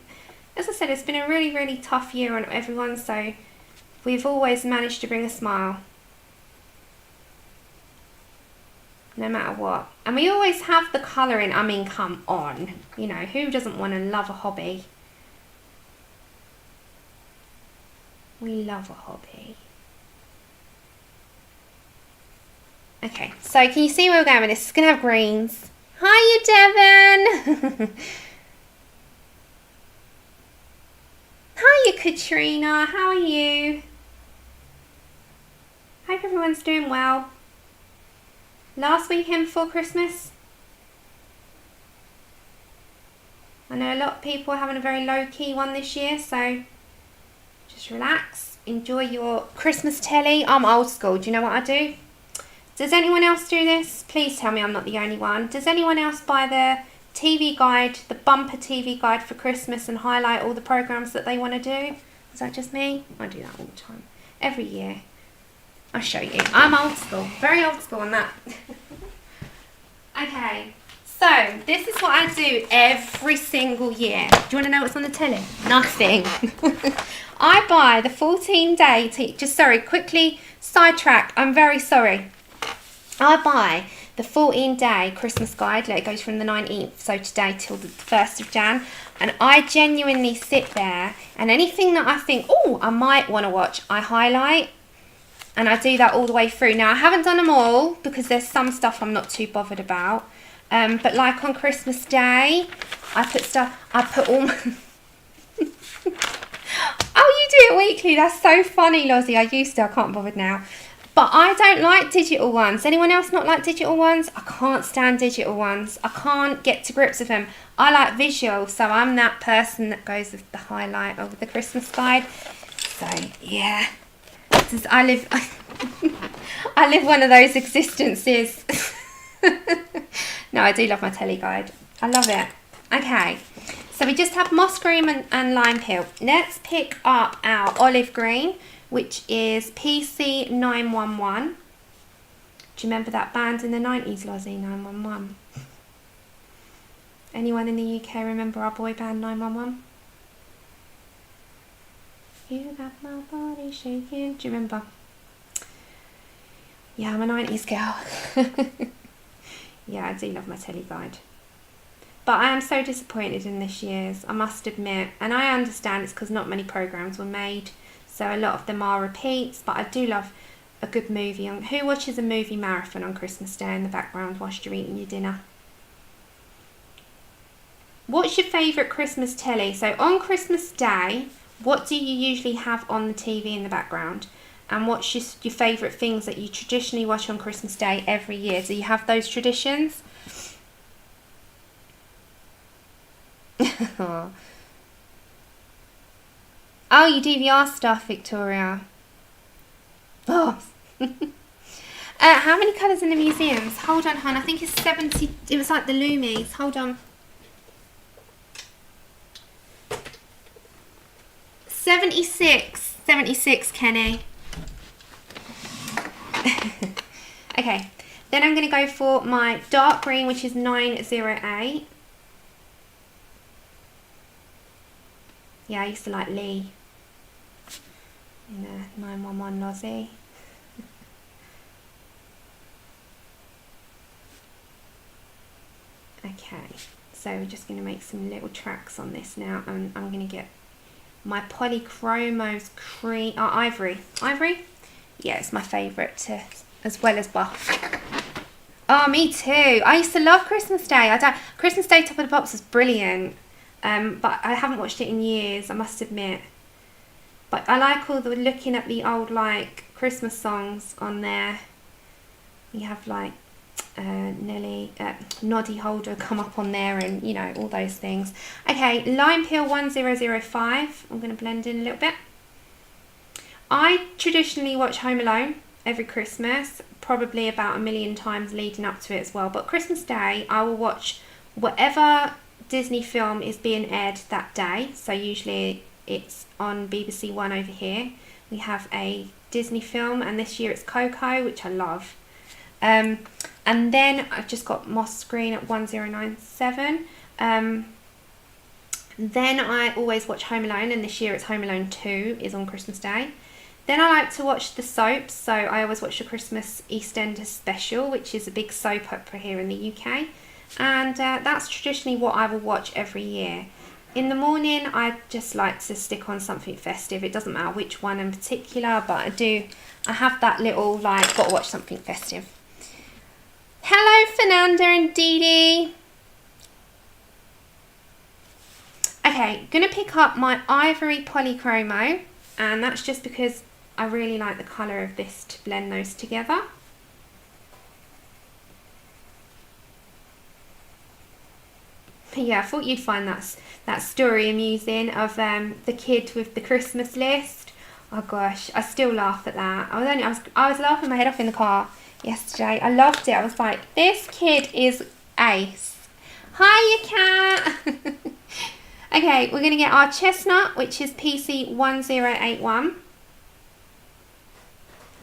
as I said, it's been a really, really tough year on everyone. So, we've always managed to bring a smile, no matter what. And we always have the colouring. I mean, come on. You know, who doesn't want to love a hobby? We love a hobby. Okay, so can you see where we're going with this? It's going to have greens. Hiya, Devon. Hiya, Katrina. How are you? Hope everyone's doing well. Last weekend before Christmas. I know a lot of people are having a very low-key one this year, so just relax. Enjoy your Christmas telly. I'm old school. Do you know what I do? Does anyone else do this? Please tell me I'm not the only one. Does anyone else buy the TV guide, the bumper TV guide for Christmas, and highlight all the programs that they want to do? Is that just me? I do that all the time. Every year. I'll show you. I'm old school. Very old school on that. Okay. So, this is what I do every single year. Do you want to know what's on the telly? Nothing. I buy the 14-day... quickly sidetrack. I'm very sorry. I buy the 14-day Christmas guide. It goes from the 19th, so today, till the 1st of Jan. And I genuinely sit there, and anything that I think, oh, I might want to watch, I highlight. And I do that all the way through. Now, I haven't done them all, because there's some stuff I'm not too bothered about. But like on Christmas Day, I put all my... Oh, you do it weekly. That's so funny, Lozzie. I used to. I can't bother now. But I don't like digital ones. Anyone else not like digital ones? I can't stand digital ones. I can't get to grips with them. I like visual, so I'm that person that goes with the highlight over the Christmas guide. So, yeah. I live one of those existences. No, I do love my telly guide. I love it. Okay, so we just have moss green and lime peel. Let's pick up our olive green, which is PC 911. Do you remember that band in the 90s, Lozzie? 911. Anyone in the UK remember our boy band 911? You got my body shaking. Do you remember? Yeah, I'm a 90s girl. Yeah, I do love my telly guide. But I am so disappointed in this year's, I must admit. And I understand it's because not many programmes were made, so a lot of them are repeats, but I do love a good movie. Who watches a movie marathon on Christmas Day in the background whilst you're eating your dinner? What's your favourite Christmas telly? So on Christmas Day, what do you usually have on the TV in the background? And what's your favourite things that you traditionally watch on Christmas Day every year? Do you have those traditions? Oh, you DVR stuff, Victoria. Oh. How many colours in the museums? Hold on, hon. I think it's 70. It was like the Loomies. Hold on. 76. 76, Kenny. Okay. Then I'm going to go for my dark green, which is 908. Yeah, I used to like Lee in the 911 Lozzie. Okay, so we're just going to make some little tracks on this now, and I'm going to get my Polychromos cream, ivory. Ivory? Yeah, it's my favourite to, as well as buff. Oh, me too. I used to love Christmas Day. Christmas Day Top of the Pops was brilliant. But I haven't watched it in years, I must admit. But I like all the looking at the old like Christmas songs on there. You have like Nelly, Noddy Holder come up on there, and you know, all those things. Okay, Lime Peel 1005. I'm going to blend in a little bit. I traditionally watch Home Alone every Christmas, probably about 1,000,000 times leading up to it as well. But Christmas Day, I will watch whatever Disney film is being aired that day. So usually it's on BBC One over here. We have a Disney film, and this year it's Coco, which I love. And then I've just got Moss Screen at 1097. Then I always watch Home Alone, and this year it's Home Alone 2 is on Christmas Day. Then I like to watch the soaps, so I always watch the Christmas EastEnders special, which is a big soap opera here in the UK. And that's traditionally what I will watch every year. In the morning, I just like to stick on something festive. It doesn't matter which one in particular, but I have that little, like, got to watch something festive. Hello, Fernanda and Dee Dee. Okay, gonna pick up my Ivory Polychromo, and that's just because I really like the colour of this to blend those together. Yeah, I thought you'd find that story amusing of the kid with the Christmas list. Oh gosh, I still laugh at that. I was laughing my head off in the car yesterday. I loved it. I was like, this kid is ace. Hiya, cat. Okay, we're gonna get our chestnut, which is PC 1081.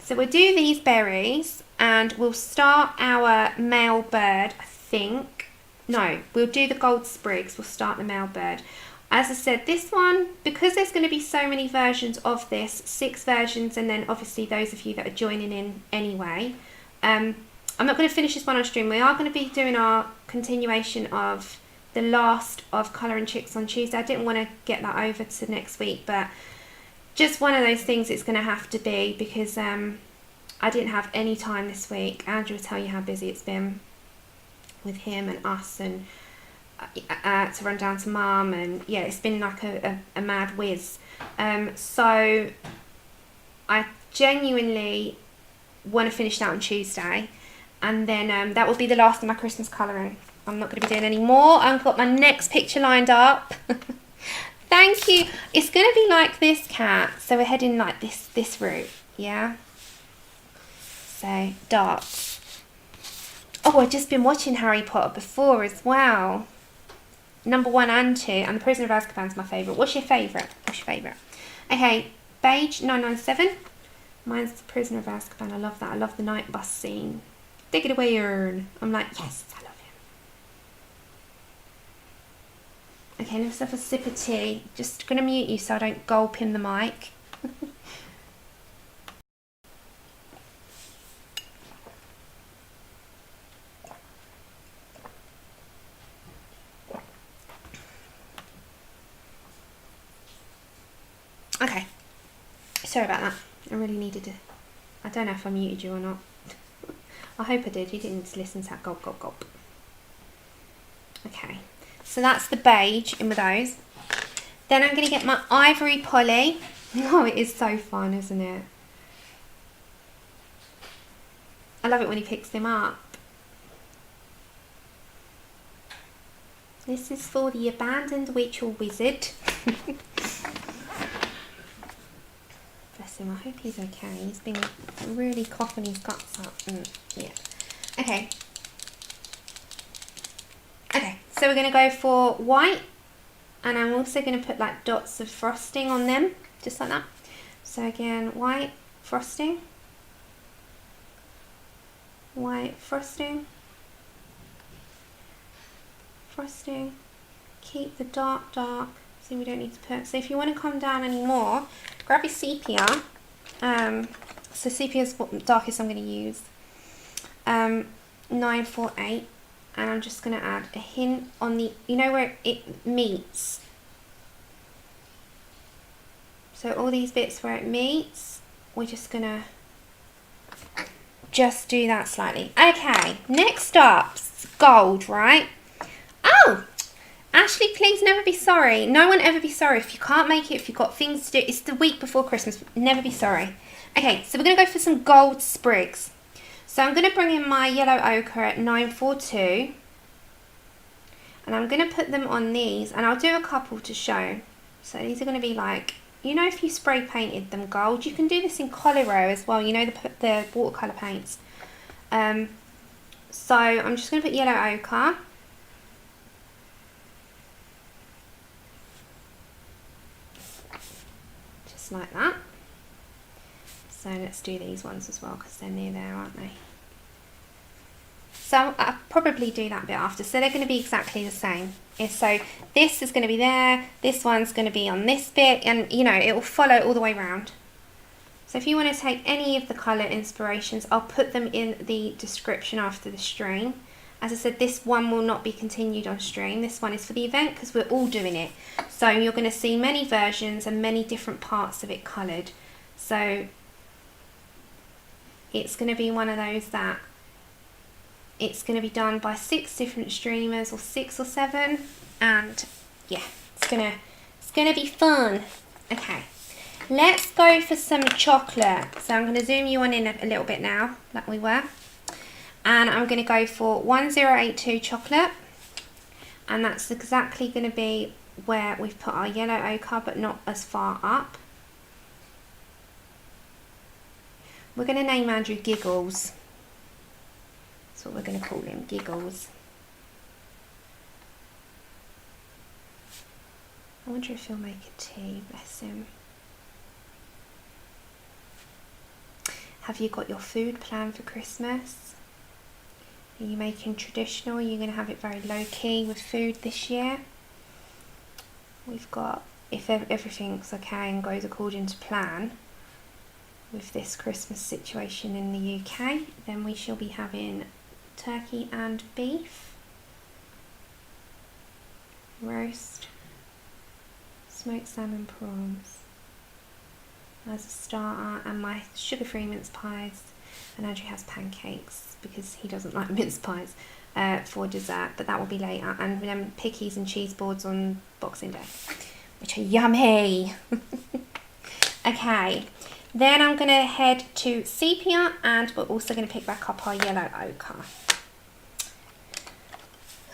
So we'll do these berries, and we'll start our male bird, I think. No, we'll do the gold sprigs. We'll start the male bird. As I said, this one, because there's going to be so many versions of this, 6 versions, and then obviously those of you that are joining in anyway, I'm not going to finish this one on stream. We are going to be doing our continuation of the last of Colouring Chicks on Tuesday. I didn't want to get that over to next week, but just one of those things it's going to have to be, because I didn't have any time this week. Andrew will tell you how busy it's been with him and us, and to run down to Mum, and yeah, it's been like a mad whiz. So I genuinely want to finish that on Tuesday, and then that will be the last of my Christmas colouring. I'm not going to be doing any more. I've got my next picture lined up. Thank you. It's going to be like this, cat. So we're heading like this route, yeah. So dark. Oh, I've just been watching Harry Potter before as well. Number 1 and 2, and The Prisoner of Azkaban's my favourite. What's your favourite? What's your favourite? Okay, Beige 997. Mine's The Prisoner of Azkaban. I love that. I love the night bus scene. Dig it away, Ern. I'm like, yes, I love him. Okay, let's have a sip of tea. Just going to mute you so I don't gulp in the mic. Okay. Sorry about that. I really needed to... I don't know if I muted you or not. I hope I did. You didn't need to listen to that gulp, gulp, gulp. Okay. So that's the beige in with those. Then I'm going to get my ivory poly. Oh, it is so fun, isn't it? I love it when he picks them up. This is for the abandoned witch or wizard. Bless him, I hope he's okay. He's been really coughing his guts up. Yeah. Okay. Okay, so we're going to go for white. And I'm also going to put like dots of frosting on them. Just like that. So again, white frosting. White frosting. Frosting. Keep the dark. So we don't need to put. So if you want to come down any more, grab your sepia. So sepia is the darkest I'm going to use. 948, and I'm just going to add a hint on the, you know where it meets. So all these bits where it meets, we're just going to just do that slightly. Okay, next up, gold, right? Oh, Ashley, please never be sorry. No one ever be sorry if you can't make it, if you've got things to do. It's the week before Christmas. Never be sorry. Okay, so we're going to go for some gold sprigs. So I'm going to bring in my yellow ochre at 942. And I'm going to put them on these. And I'll do a couple to show. So these are going to be like, you know, if you spray painted them gold. You can do this in Colero as well. You know, the watercolour paints. So I'm just going to put yellow ochre. Just like that. So let's do these ones as well because they're near there, aren't they? So I'll probably do that bit after. So they're going to be exactly the same. So this is going to be there, this one's going to be on this bit, and you know, it will follow all the way around. So if you want to take any of the colour inspirations, I'll put them in the description after the stream. As I said, this one will not be continued on stream. This one is for the event because we're all doing it. So you're going to see many versions and many different parts of it coloured. So it's going to be one of those that it's going to be done by 6 different streamers, or 6 or 7, and yeah, it's gonna be fun. Okay, let's go for some chocolate. So I'm going to zoom you on in a little bit now, like we were, and I'm going to go for 1082 chocolate, and that's exactly going to be where we've put our yellow ochre, but not as far up. We're going to name Andrew Giggles. That's what we're going to call him, Giggles. I wonder if he'll make a tea, bless him. Have you got your food planned for Christmas? Are you making traditional? Are you going to have it very low-key with food this year? We've got, if everything's okay and goes according to plan, with this Christmas situation in the UK, then we shall be having turkey and beef, roast, smoked salmon prawns as a starter, and my sugar-free mince pies, and Andrew has pancakes because he doesn't like mince pies for dessert, but that will be later, and then pickies and cheese boards on Boxing Day, which are yummy. Okay. Then I'm going to head to sepia, and we're also going to pick back up our yellow ochre.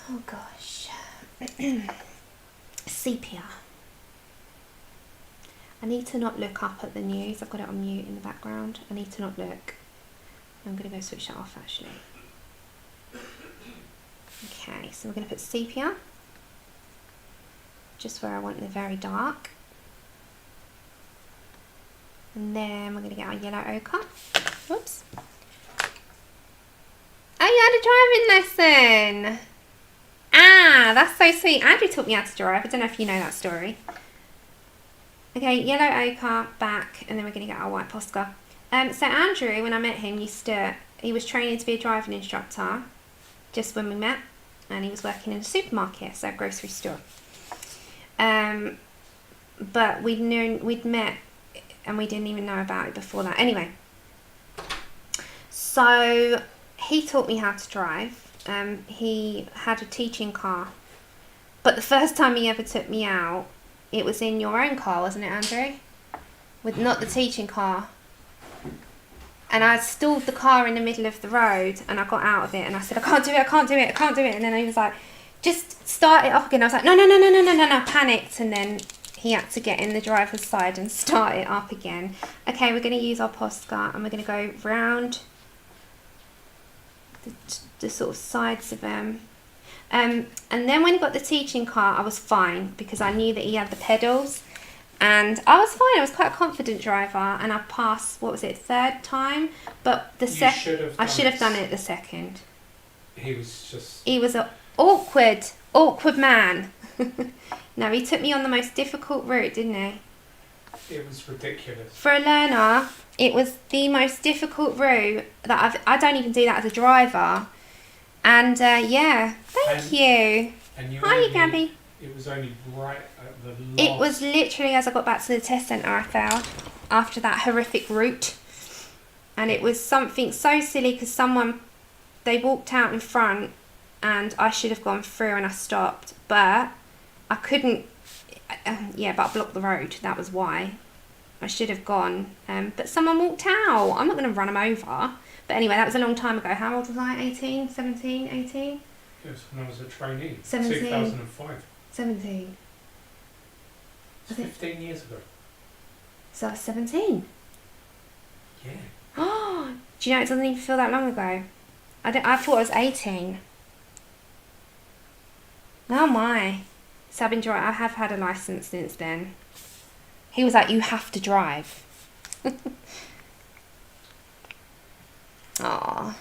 Oh gosh. Sepia. I need to not look up at the news. I've got it on mute in the background. I need to not look. I'm going to go switch that off actually. Okay, so we're going to put sepia. Just where I want the very dark. And then we're going to get our yellow ochre. Whoops. Oh, you had a driving lesson. Ah, that's so sweet. Andrew taught me how to drive. I don't know if you know that story. Okay, yellow ochre back, and then we're going to get our white Posca. So Andrew, when I met him, he was training to be a driving instructor just when we met, and he was working in a supermarket, so a grocery store. but we'd met and we didn't even know about it before that. Anyway, so he taught me how to drive. He had a teaching car, but the first time he ever took me out, it was in your own car, wasn't it, Andrew? With not the teaching car. And I stalled the car in the middle of the road, and I got out of it, and I said, I can't do it, I can't do it, I can't do it. And then he was like, just start it up again. I was like, no, panicked, and then he had to get in the driver's side and start it up again. Okay, we're going to use our Posca, and we're going to go round the sort of sides of them. And then when he got the teaching car, I was fine, because I knew that he had the pedals. And I was fine. I was quite a confident driver, and I passed, what was it, third time? But the second, I should have done it the second. He was an awkward man. No, he took me on the most difficult route, didn't he? It was ridiculous. For a learner, it was the most difficult route that I don't even do that as a driver. And yeah, thank you. Hi, Gabby. It was only right at the last... It was literally as I got back to the test centre I failed after that horrific route. And it was something so silly because they walked out in front and I should have gone through and I stopped. But I couldn't, but I blocked the road. That was why. I should have gone. But someone walked out. I'm not going to run them over. But anyway, that was a long time ago. How old was I? 18? 17? 18? Yes, when I was a trainee. 17. 2005. 17. 15 years ago. So I was 17. Yeah. Oh, do you know it doesn't even feel that long ago? I thought I was 18. Oh my. So I've been driving. I have had a licence since then. He was like, you have to drive. Aw.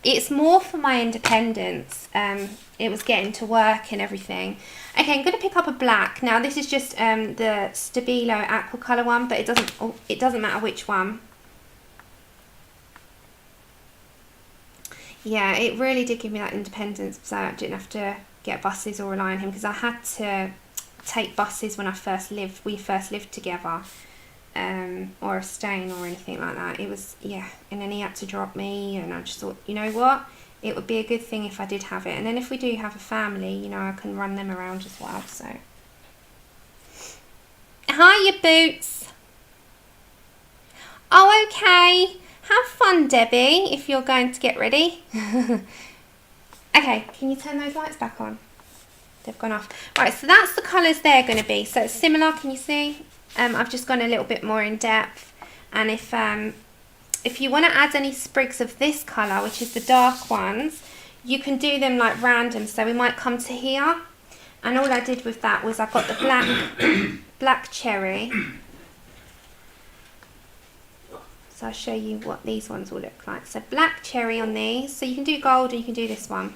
It's more for my independence. It was getting to work and everything. Okay, I'm going to pick up a black. Now this is just the Stabilo aqua colour one, but it doesn't matter which one. Yeah, it really did give me that independence, so I didn't have to get buses or rely on him, because I had to take buses when we first lived together, or a stain or anything like that. It was, yeah, and then he had to drop me, and I just thought, you know what, it would be a good thing if I did have it, and then if we do have a family, you know, I can run them around as well. So hi, your boots. Oh, okay, have fun, Debbie, if you're going to get ready. Okay, can you turn those lights back on? They've gone off. Right, so that's the colours they're going to be. So it's similar, can you see? I've just gone a little bit more in depth. And if you want to add any sprigs of this colour, which is the dark ones, you can do them like random. So we might come to here. And all I did with that was I got the black cherry. So I'll show you what these ones will look like. So black cherry on these. So you can do gold or you can do this one.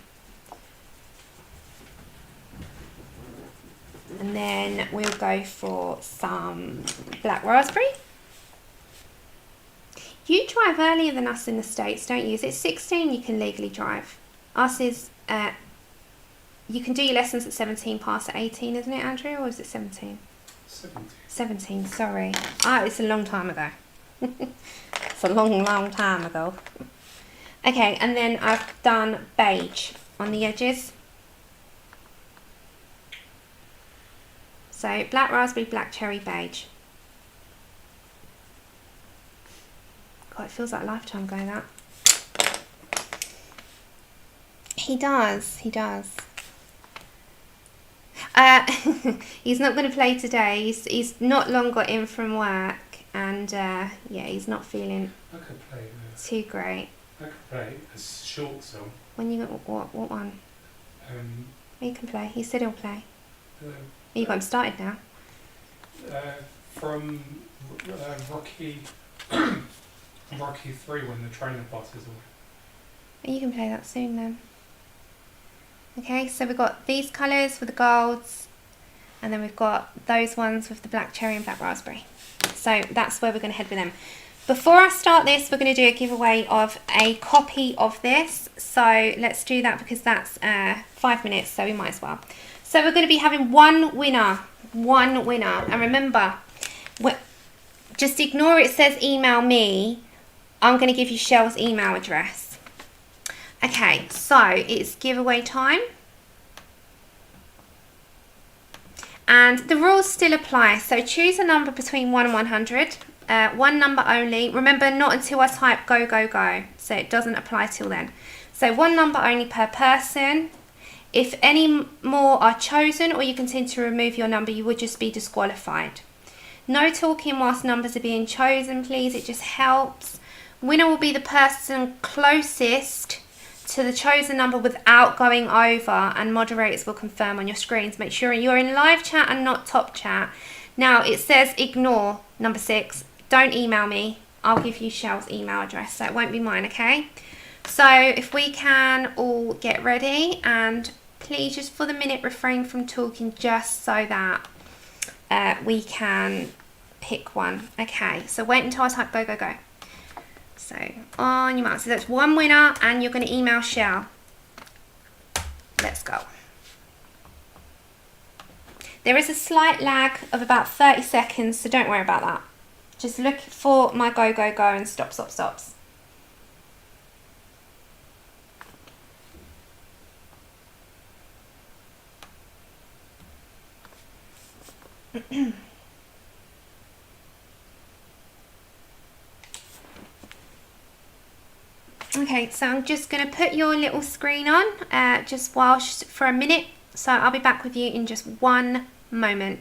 And then we'll go for some black raspberry. You drive earlier than us in the States, don't you? Is it 16 you can legally drive? Us is, you can do your lessons at 17, pass at 18, isn't it, Andrew? Or is it 17? 17. 17, sorry. It's a long time ago. It's a long time ago. Okay, and then I've done beige on the edges. So black raspberry, black cherry, beige. God, it feels like a lifetime ago, that. He does. He's not going to play today. He's not long got in from work, and yeah, he's not feeling too great. I could play a short song. When you what one? He can play. He said he'll play. You got him started now. From Rocky 3, when the trainer passes away. You can play that soon then. Okay, so we've got these colours for the golds, and then we've got those ones with the black cherry and black raspberry. So that's where we're going to head with them. Before I start this, we're going to do a giveaway of a copy of this. So let's do that because that's 5 minutes, so we might as well. So we're going to be having one winner one winner. And remember, just ignore it says email me. I'm going to give you Shell's email address. Okay, so it's giveaway time. And the rules still apply. So choose a number between 1 and 100. One number only. Remember, not until I type go, go, go. So it doesn't apply till then. So one number only per person. If any more are chosen or you continue to remove your number, you would just be disqualified. No talking whilst numbers are being chosen, please. It just helps. Winner will be the person closest to the chosen number without going over, and moderators will confirm on your screens. Make sure you're in live chat and not top chat. Now it says ignore number 6. Don't email me. I'll give you Shell's email address, so it won't be mine, okay? So if we can all get ready, and please just for the minute refrain from talking just so that we can pick one. Okay, so wait until I type go, go, go. So on your mark, so that's one winner, and you're going to email Shell. Let's go. There is a slight lag of about 30 seconds, so don't worry about that. Just look for my go, go, go and stop, stop, stops. Okay, so I'm just going to put your little screen on just whilst for a minute. So I'll be back with you in just one moment.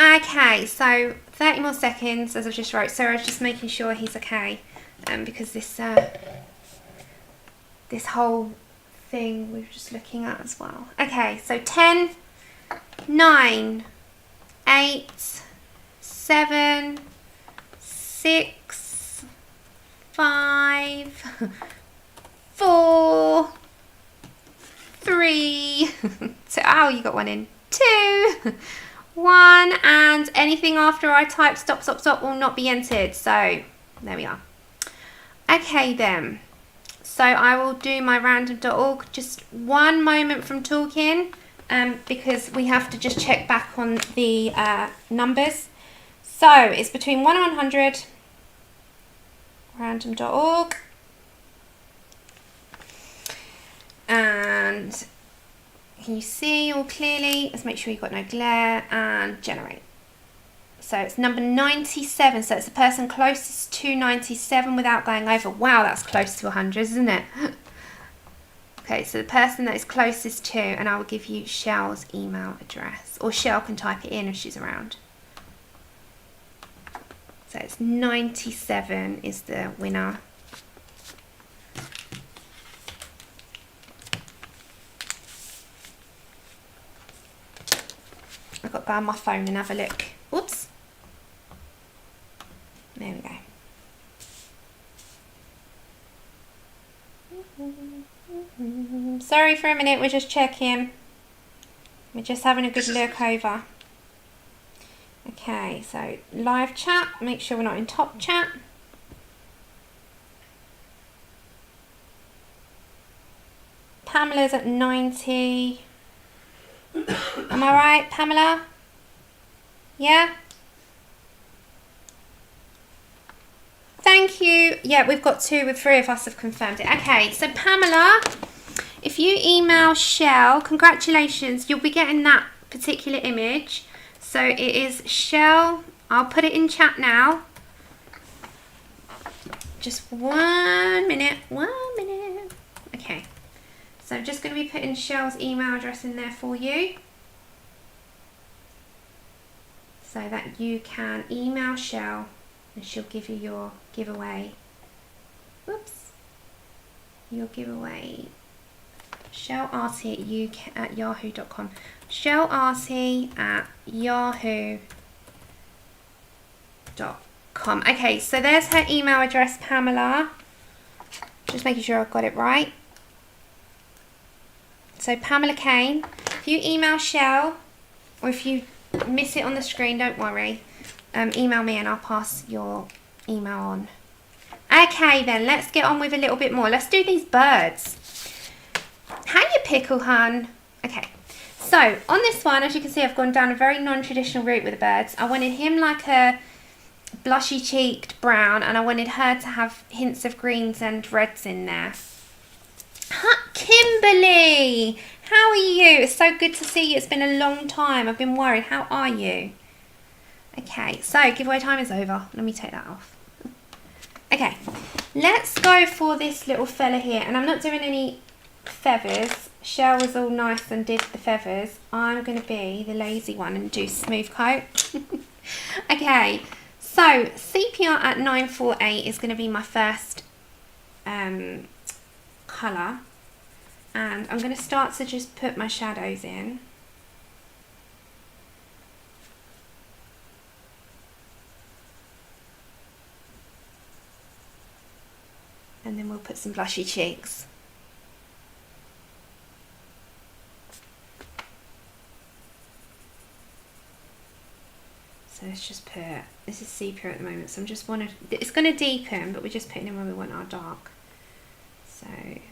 Okay, so 30 more seconds as I've just wrote. So I was just making sure he's okay, because this this whole thing we were just looking at as well. Okay, so 10, 9, 8, 7, 6, 5, 4, 3, so you got one in, 2, 1, and anything after I type stop, stop, stop will not be entered. So there we are. Okay then, so I will do my random.org just one moment from talking, because we have to just check back on the numbers. So it's between 1 and 100, random.org, and can you see all clearly? Let's make sure you've got no glare, and generate. So it's number 97. So it's the person closest to 97 without going over. Wow, that's close to 100, isn't it? Okay, so the person that is closest to, and I will give you Shell's email address. Or Shell can type it in if she's around. So it's 97 is the winner. I've got to go on my phone and have a look. Oops. There we go. Sorry for a minute, we're just checking. We're just having a good look over. Okay, so live chat, make sure we're not in top chat. Pamela's at 90. Am I right, Pamela? Yeah? Thank you. Yeah, we've got 2 with 3 of us have confirmed it. Okay, so Pamela, if you email Shell, congratulations, you'll be getting that particular image. So it is Shell. I'll put it in chat now. Just 1 minute, 1 minute. Okay. So I'm just going to be putting Shell's email address in there for you. So that you can email Shell and she'll give you your giveaway. Whoops. Your giveaway. Shellarty at yahoo.com. Shellarty@yahoo.com. Okay, so there's her email address, Pamela. Just making sure I've got it right. So Pamela Kane, if you email Shell, or if you miss it on the screen, don't worry. Email me and I'll pass your email on. Okay then, let's get on with a little bit more. Let's do these birds. How you pickle, hun? Okay, so on this one, as you can see, I've gone down a very non-traditional route with the birds. I wanted him like a blushy cheeked brown, and I wanted her to have hints of greens and reds in there. Kimberly, how are you? It's so good to see you. It's been a long time. I've been worried. How are you? Okay, so giveaway time is over. Let me take that off. Okay, let's go for this little fella here. And I'm not doing any feathers. Shell was all nice and did the feathers. I'm going to be the lazy one and do smooth coat. Okay, so sepia at 948 is going to be my first colour. And I'm going to start to just put my shadows in. And then we'll put some blushy cheeks. So let's just put, this is sepia at the moment, so I'm just it's going to deepen, but we're just putting in where we want our dark. So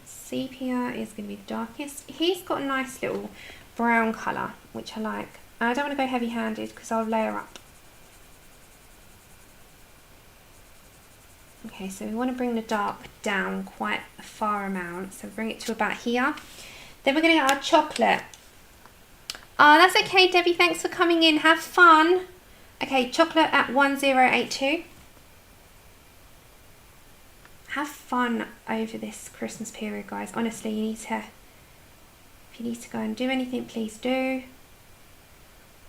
sepia is going to be the darkest. He's got a nice little brown colour, which I like. I don't want to go heavy handed because I'll layer up. Okay, so we want to bring the dark down quite a far amount, so bring it to about here. Then we're going to get our chocolate. Oh, that's okay, Debbie, thanks for coming in. Have fun. Okay, chocolate at 1082. Have fun over this Christmas period, guys. Honestly, you need to, if you need to go and do anything, please do.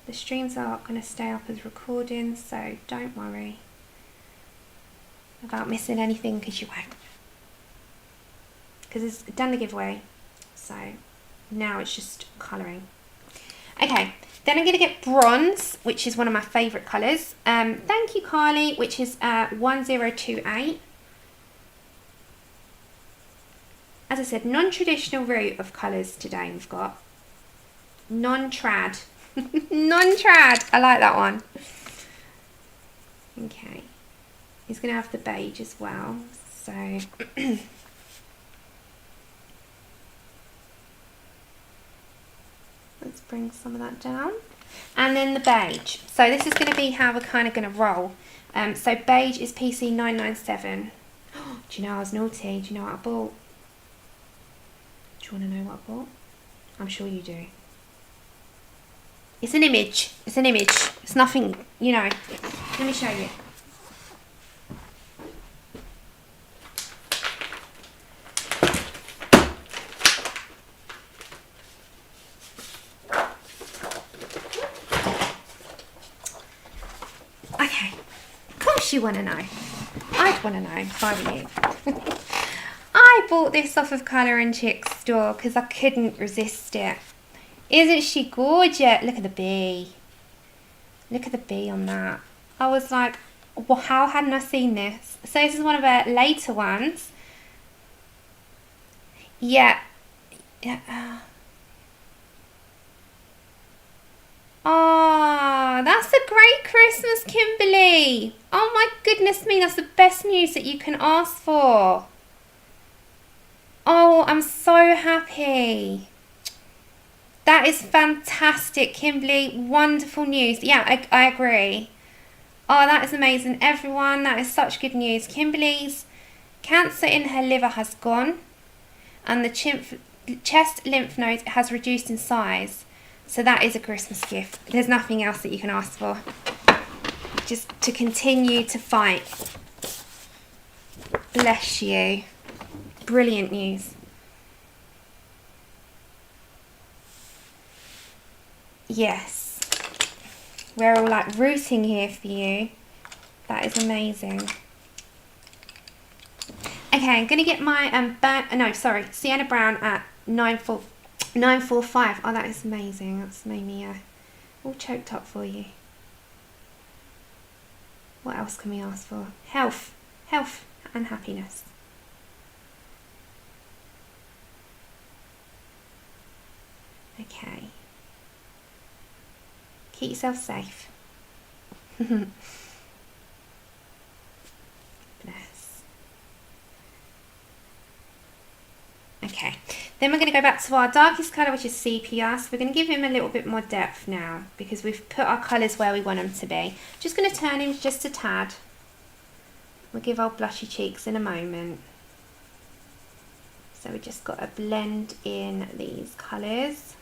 The streams are going to stay up as recordings, so don't worry about missing anything, because you won't. Because it's done the giveaway, so now it's just colouring. Okay, then I'm going to get bronze, which is one of my favourite colours. Thank you, Carly, which is 1028. As I said, non-traditional route of colours today we've got. Non-trad. Non-trad. I like that one. Okay. He's going to have the beige as well. So... let's bring some of that down. And then the beige. So this is going to be how we're kind of going to roll. So beige is PC 997. Do you know I was naughty? Do you know what I bought? Do you want to know what I bought? I'm sure you do. It's an image. It's an image. It's nothing, you know. Let me show you. Okay. Of course you want to know. I'd want to know if I were you. I bought this off of Colour and Chick's store because I couldn't resist it. Isn't she gorgeous? Look at the bee. Look at the bee on that. I was like, well, how hadn't I seen this? So this is one of her later ones. Yeah. Yeah. Oh, that's a great Christmas, Kimberly. Oh my goodness me, that's the best news that you can ask for. Oh, I'm so happy. That is fantastic, Kimberly. Wonderful news. Yeah, I agree. Oh, that is amazing, everyone. That is such good news. Kimberly's cancer in her liver has gone, and the chest lymph node has reduced in size. So that is a Christmas gift. There's nothing else that you can ask for. Just to continue to fight. Bless you. Brilliant news. Yes. We're all like rooting here for you. That is amazing. Okay, I'm going to get my Sienna Brown at 945. Oh, that is amazing. That's made me all choked up for you. What else can we ask for? Health and happiness. Okay. Keep yourself safe. Bless. Okay. Then we're going to go back to our darkest colour, which is sepia. So we're going to give him a little bit more depth now because we've put our colours where we want them to be. Just going to turn him just a tad. We'll give our blushy cheeks in a moment. So we just got to blend in these colours.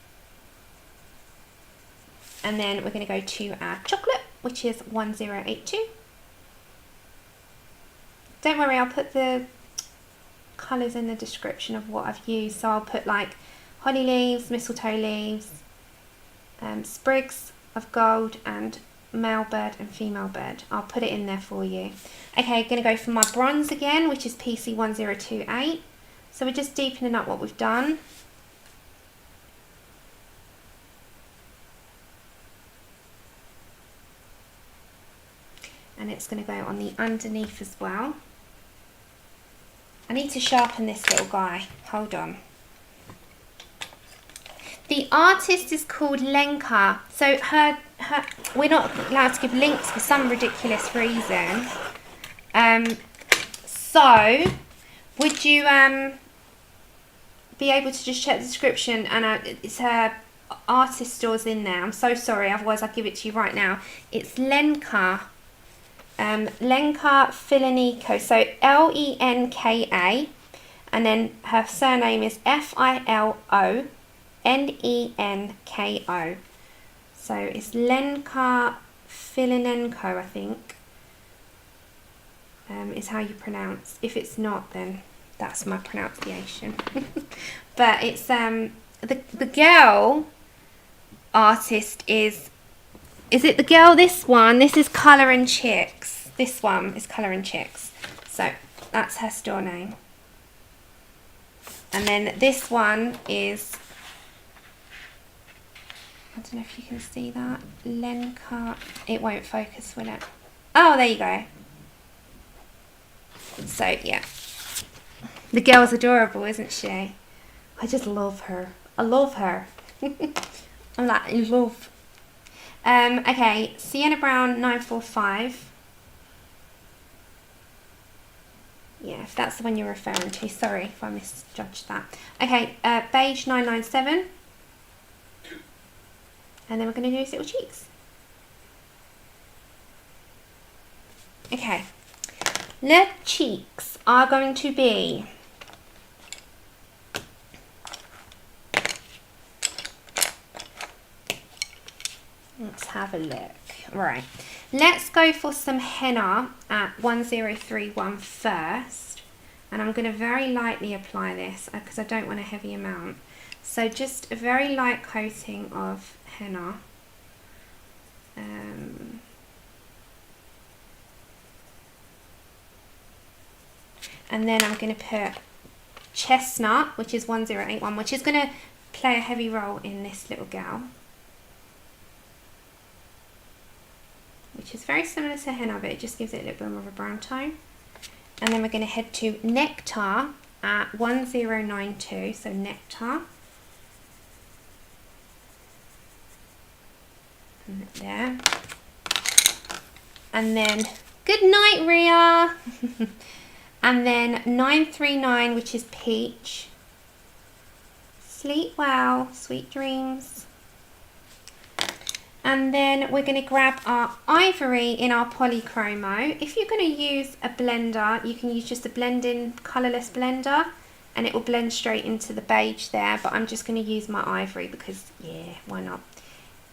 And then we're going to go to our chocolate, which is 1082. Don't worry, I'll put the colours in the description of what I've used. So I'll put like holly leaves, mistletoe leaves, sprigs of gold, and male bird and female bird. I'll put it in there for you. Okay, going to go for my bronze again, which is PC 1028. So we're just deepening up what we've done. And it's going to go on the underneath as well. I need to sharpen this little guy. Hold on. The artist is called Lenka. So we're not allowed to give links for some ridiculous reason. So would you be able to just check the description, and it's her artist stores in there. I'm so sorry, otherwise I'll give it to you right now. It's Lenka. Lenka Filoniko, so Lenka, and then her surname is Filonenko. So it's Lenka Filonenko, I think, is how you pronounce. If it's not, then that's my pronunciation. But it's the girl artist is it the girl? This one, this is Colour and Chicks. This one is Colour and Chicks. So that's her store name. And then this one is, I don't know if you can see that, Lenka. It won't focus, will it? Oh, there you go. So yeah, the girl's adorable, isn't she? I just love her. I love her. I'm like in love. Okay, Sienna Brown 945. Yeah, if that's the one you're referring to. Sorry if I misjudged that. Okay, beige 997. And then we're going to do his little cheeks. Okay, the cheeks are going to be Let's have a look. Right, let's go for some henna at 1031 first. And I'm going to very lightly apply this because I don't want a heavy amount. So just a very light coating of henna. And then I'm going to put chestnut, which is 1081, which is going to play a heavy role in this little gal. Which is very similar to henna, but it just gives it a little bit more of a brown tone. And then we're going to head to nectar at 1092, so nectar. And there. And then good night, Rhea. And then 939, which is peach. Sleep well, sweet dreams. And then we're going to grab our ivory in our polychromo. If you're going to use a blender, you can use just a blend-in colourless blender and it will blend straight into the beige there. But I'm just going to use my ivory because, yeah, why not?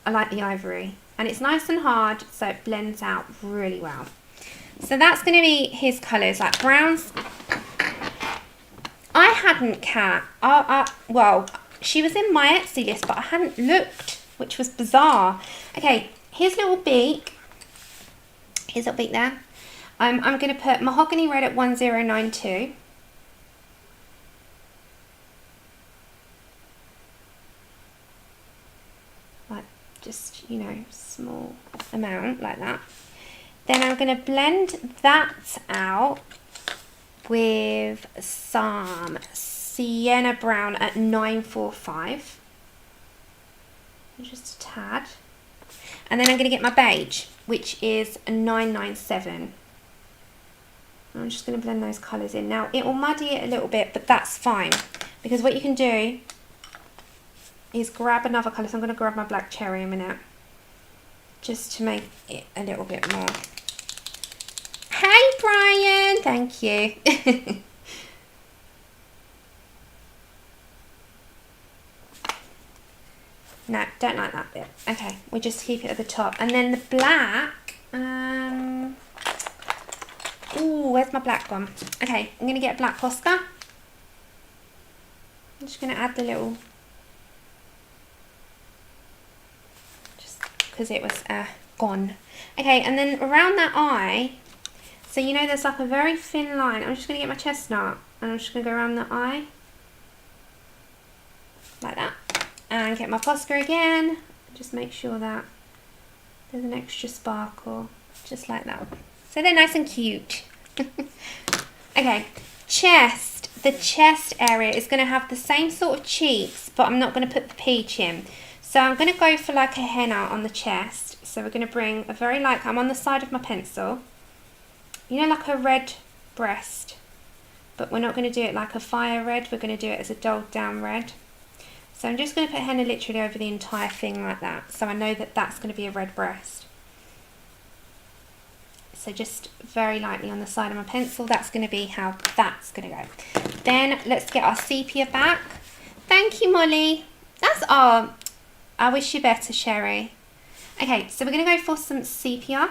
I like the ivory. And it's nice and hard, so it blends out really well. So that's going to be his colours, like browns. I hadn't well, she was in my Etsy list, but I hadn't looked, which was bizarre. Okay, his little beak. His little beak there. I'm going to put mahogany red at 1092. Like, just, you know, small amount like that. Then I'm going to blend that out with some sienna brown at 945. Just a tad. And then I'm going to get my beige, which is 997. I'm just going to blend those colours in. Now, it will muddy it a little bit, but that's fine. Because what you can do is grab another colour. So I'm going to grab my black cherry a minute. Just to make it a little bit more. Hey, Brian! Thank you. No, don't like that bit. Okay, we'll just keep it at the top. And then the black, ooh, where's my black one? Okay, I'm going to get a black Posca. I'm just going to add the little, just because it was gone. Okay, and then around that eye, so you know there's like a very thin line. I'm just going to get my chestnut and I'm just going to go around the eye. Like that. And get my Posca again. Just make sure that there's an extra sparkle. Just like that. So they're nice and cute. Okay, chest. The chest area is going to have the same sort of cheeks, but I'm not going to put the peach in. So I'm going to go for like a henna on the chest. So we're going to bring a very light, I'm on the side of my pencil. You know, like a red breast. But we're not going to do it like a fire red. We're going to do it as a dulled down red. So I'm just going to put henna literally over the entire thing like that. So I know that that's going to be a red breast. So just very lightly on the side of my pencil. That's going to be how that's going to go. Then let's get our sepia back. Thank you, Molly. That's our, I wish you better, Sherry. Okay, so we're going to go for some sepia.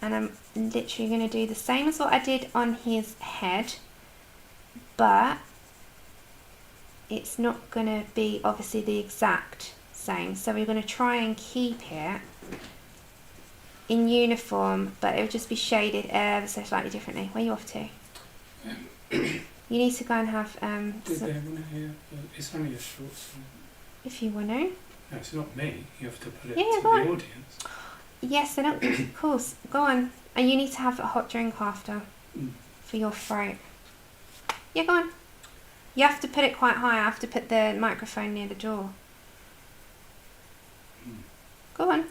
And I'm literally going to do the same as what I did on his head. But it's not going to be obviously the exact same, so we're going to try and keep it in uniform, but it'll just be shaded ever so slightly differently. Where are you off to? You need to go and have it's only a short song. If you want to. No, it's not me. You have to put it to the audience. Yes, I don't. Of course, go on. And you need to have a hot drink after for your throat. Yeah, go on. You have to put it quite high. I have to put the microphone near the door. Go on.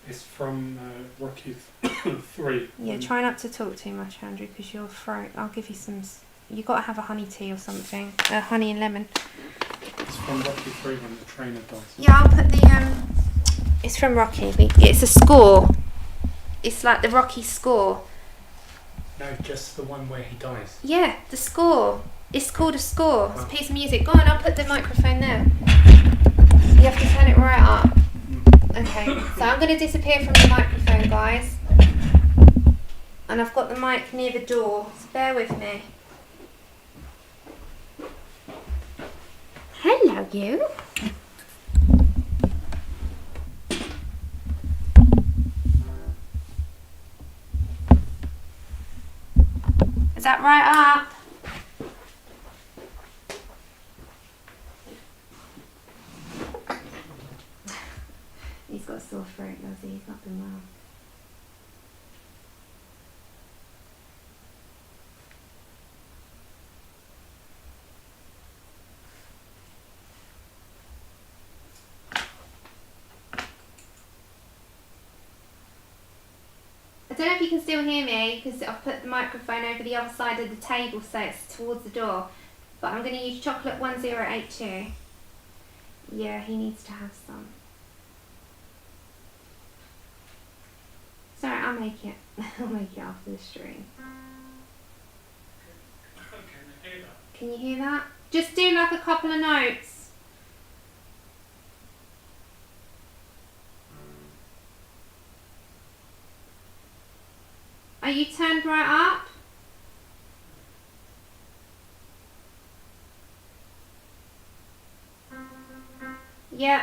It's from Rocky 3. Yeah, try not to talk too much, Andrew, because your throat. I'll give you some. You got to have a honey tea or something. Honey and lemon. It's from Rocky 3 when the trainer dies. Yeah, I'll put the It's from Rocky. It's a score. It's like the Rocky score. No, just the one where he dies. Yeah, the score. It's called a score. It's a piece of music. Go on, I'll put the microphone there. You have to turn it right up. Okay, so I'm going to disappear from the microphone, guys. And I've got the mic near the door, so bear with me. Hello, you. Is that right up? He's got a sore throat, does he? He's not been well. I don't know if you can still hear me because I've put the microphone over the other side of the table so it's towards the door. But I'm going to use chocolate 1082. Yeah, he needs to have some. Sorry, I'll make it. I'll make it after the stream. Can you hear that? Just do like a couple of notes. Are you turned right up? Yep.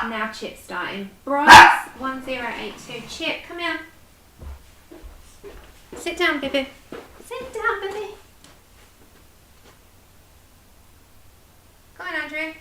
Now Chip's starting. Bronze 1082. Chip, come here. Sit down, baby. Sit down, baby. Go on, Andrew.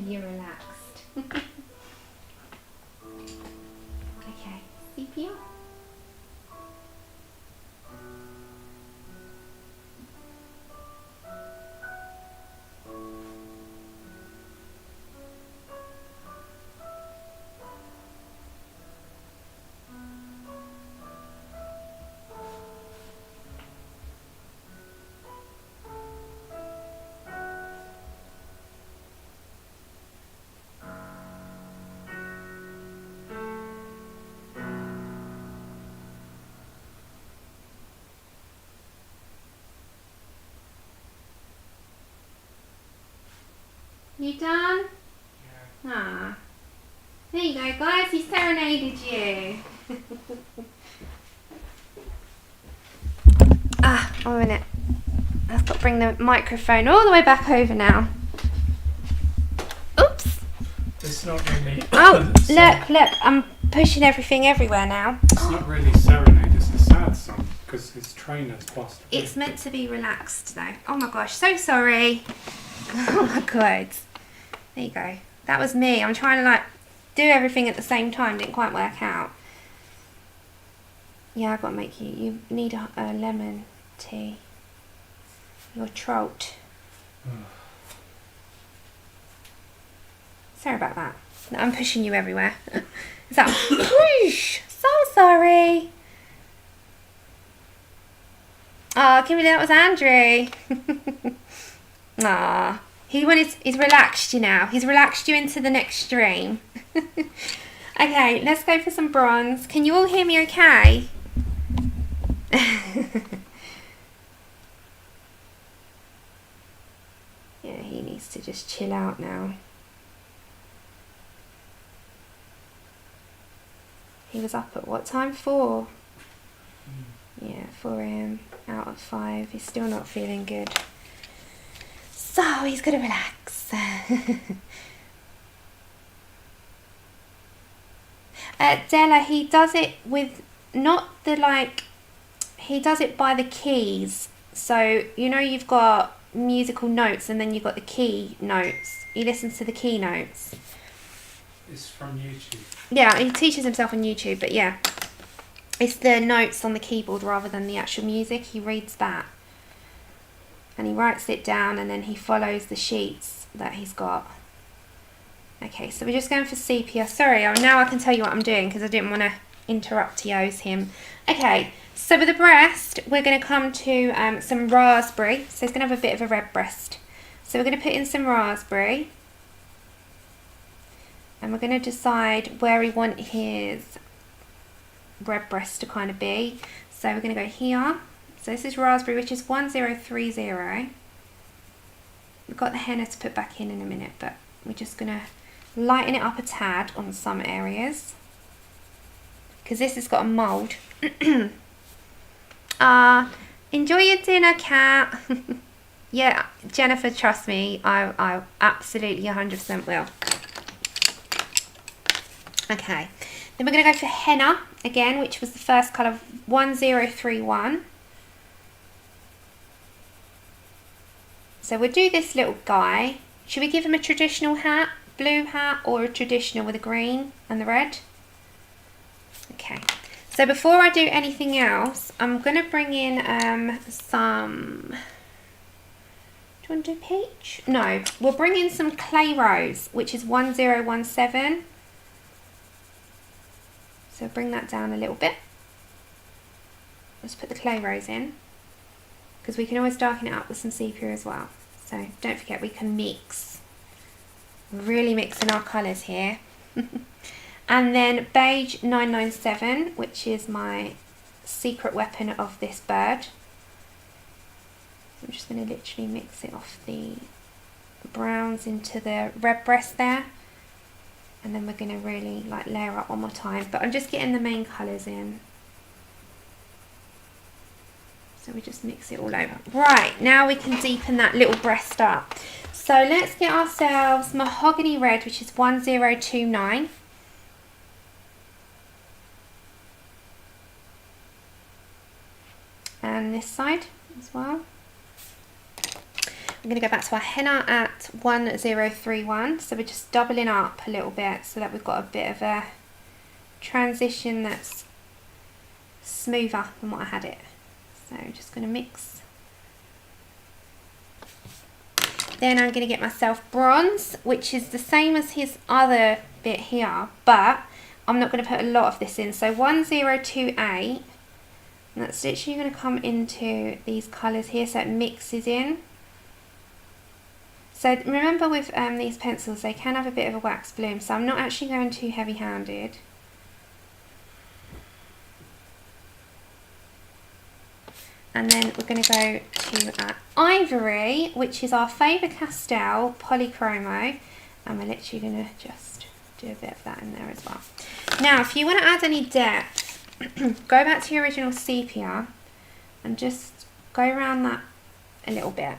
You're relaxed. Okay, CPR. You done? Yeah. Ah. There you go, guys. He serenaded you. Ah, 1 minute. I've got to bring the microphone all the way back over now. Oops. It's not really. Oh, look, I'm pushing everything everywhere now. It's not really serenade, it's a sad song because his trainer's passed away. It's meant to be relaxed though. Oh my gosh, so sorry. Oh my god. There you go. That was me. I'm trying to like do everything at the same time. Didn't quite work out. Yeah, I've got to make you need a lemon tea. Your throat. Sorry about that. I'm pushing you everywhere. Is that whoosh? So sorry. Oh, Kimberly, that was Andrew. Ah, he's relaxed you now. He's relaxed you into the next stream. Okay, let's go for some bronze. Can you all hear me okay? Yeah, he needs to just chill out now. He was up at what time? 4? Yeah, 4 AM out of 5. He's still not feeling good. So he's gonna relax. Della, he does it with not the like, he does it by the keys. So you know you've got musical notes and then you've got the key notes. He listens to the key notes. It's from YouTube. Yeah, he teaches himself on YouTube, but yeah. It's the notes on the keyboard rather than the actual music. He reads that. And he writes it down and then he follows the sheets that he's got. Okay, so we're just going for sepia. Sorry, now I can tell you what I'm doing because I didn't want to interrupt him. Okay, so with the breast, we're going to come to some raspberry. So it's going to have a bit of a red breast. So we're going to put in some raspberry. And we're going to decide where we want his red breast to kind of be. So we're going to go here. So this is raspberry, which is 1030. We've got the henna to put back in a minute, but we're just going to lighten it up a tad on some areas. Because this has got a mould. Enjoy your dinner, Cat. Yeah, Jennifer, trust me, I absolutely 100% will. Okay, then we're going to go for henna again, which was the first colour, 1031. So we'll do this little guy. Should we give him a traditional hat, blue hat, or a traditional with a green and the red? Okay, so before I do anything else, I'm going to bring in some... Do you want to do peach? No, we'll bring in some clay rose, which is 1017. So bring that down a little bit. Let's put the clay rose in, because we can always darken it up with some sepia as well. So don't forget we can mix. Really mixing our colours here. And then beige 997, which is my secret weapon of this bird. I'm just going to literally mix it off the browns into the red breast there. And then we're going to really like layer up one more time. But I'm just getting the main colours in. So we just mix it all over. Right, now we can deepen that little breast up. So let's get ourselves mahogany red, which is 1029. And this side as well. I'm going to go back to our henna at 1031, so we're just doubling up a little bit so that we've got a bit of a transition that's smoother than what I had it. So I'm just going to mix. Then I'm going to get myself bronze, which is the same as his other bit here, but I'm not going to put a lot of this in. So 1028, and that's literally going to come into these colours here so it mixes in. So remember with these pencils, they can have a bit of a wax bloom, so I'm not actually going too heavy-handed. And then we're going to go to our ivory, which is our Faber-Castell Polychromo, and we're literally going to just do a bit of that in there as well. Now, if you want to add any depth, go back to your original sepia and just go around that a little bit,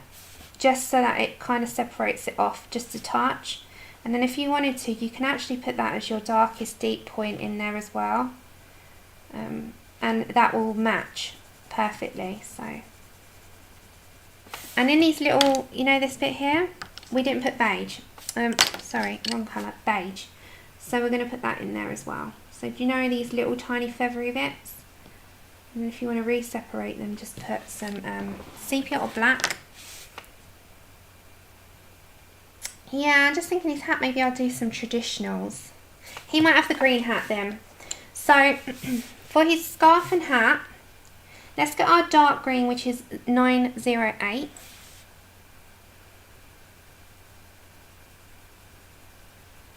just so that it kind of separates it off just a touch. And then if you wanted to, you can actually put that as your darkest deep point in there as well. And that will match perfectly. So, and in these little, you know this bit here, we didn't put beige. Sorry, wrong colour, beige. So we're going to put that in there as well. So do you know these little tiny feathery bits? And if you want to re-separate them, just put some sepia or black. Yeah, I'm just thinking his hat, maybe I'll do some traditionals. He might have the green hat then. So for his scarf and hat, let's get our dark green, which is 908.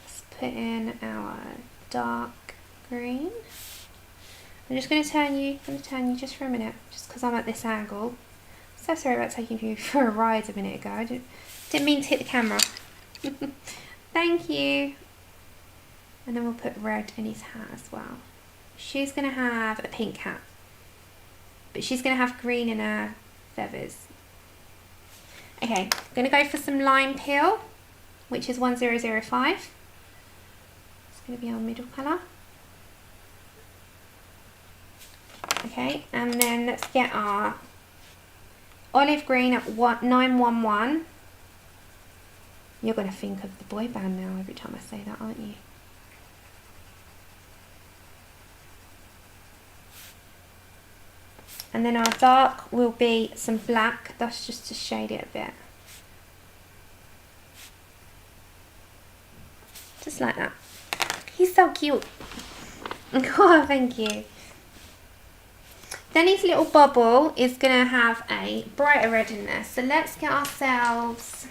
Let's put in our dark green. I'm just going to turn you just for a minute, just because I'm at this angle. So sorry about taking you for a ride a minute ago. I didn't mean to hit the camera. Thank you. And then we'll put red in his hat as well. She's going to have a pink hat, but she's going to have green in her feathers. Okay, I'm going to go for some lime peel, which is 1005. It's going to be our middle colour. Okay, and then let's get our olive green at 911. You're going to think of the boy band now every time I say that, aren't you? And then our dark will be some black, that's just to shade it a bit. Just like that. He's so cute. Oh, thank you. Then his little bubble is going to have a brighter red in there. So let's get ourselves...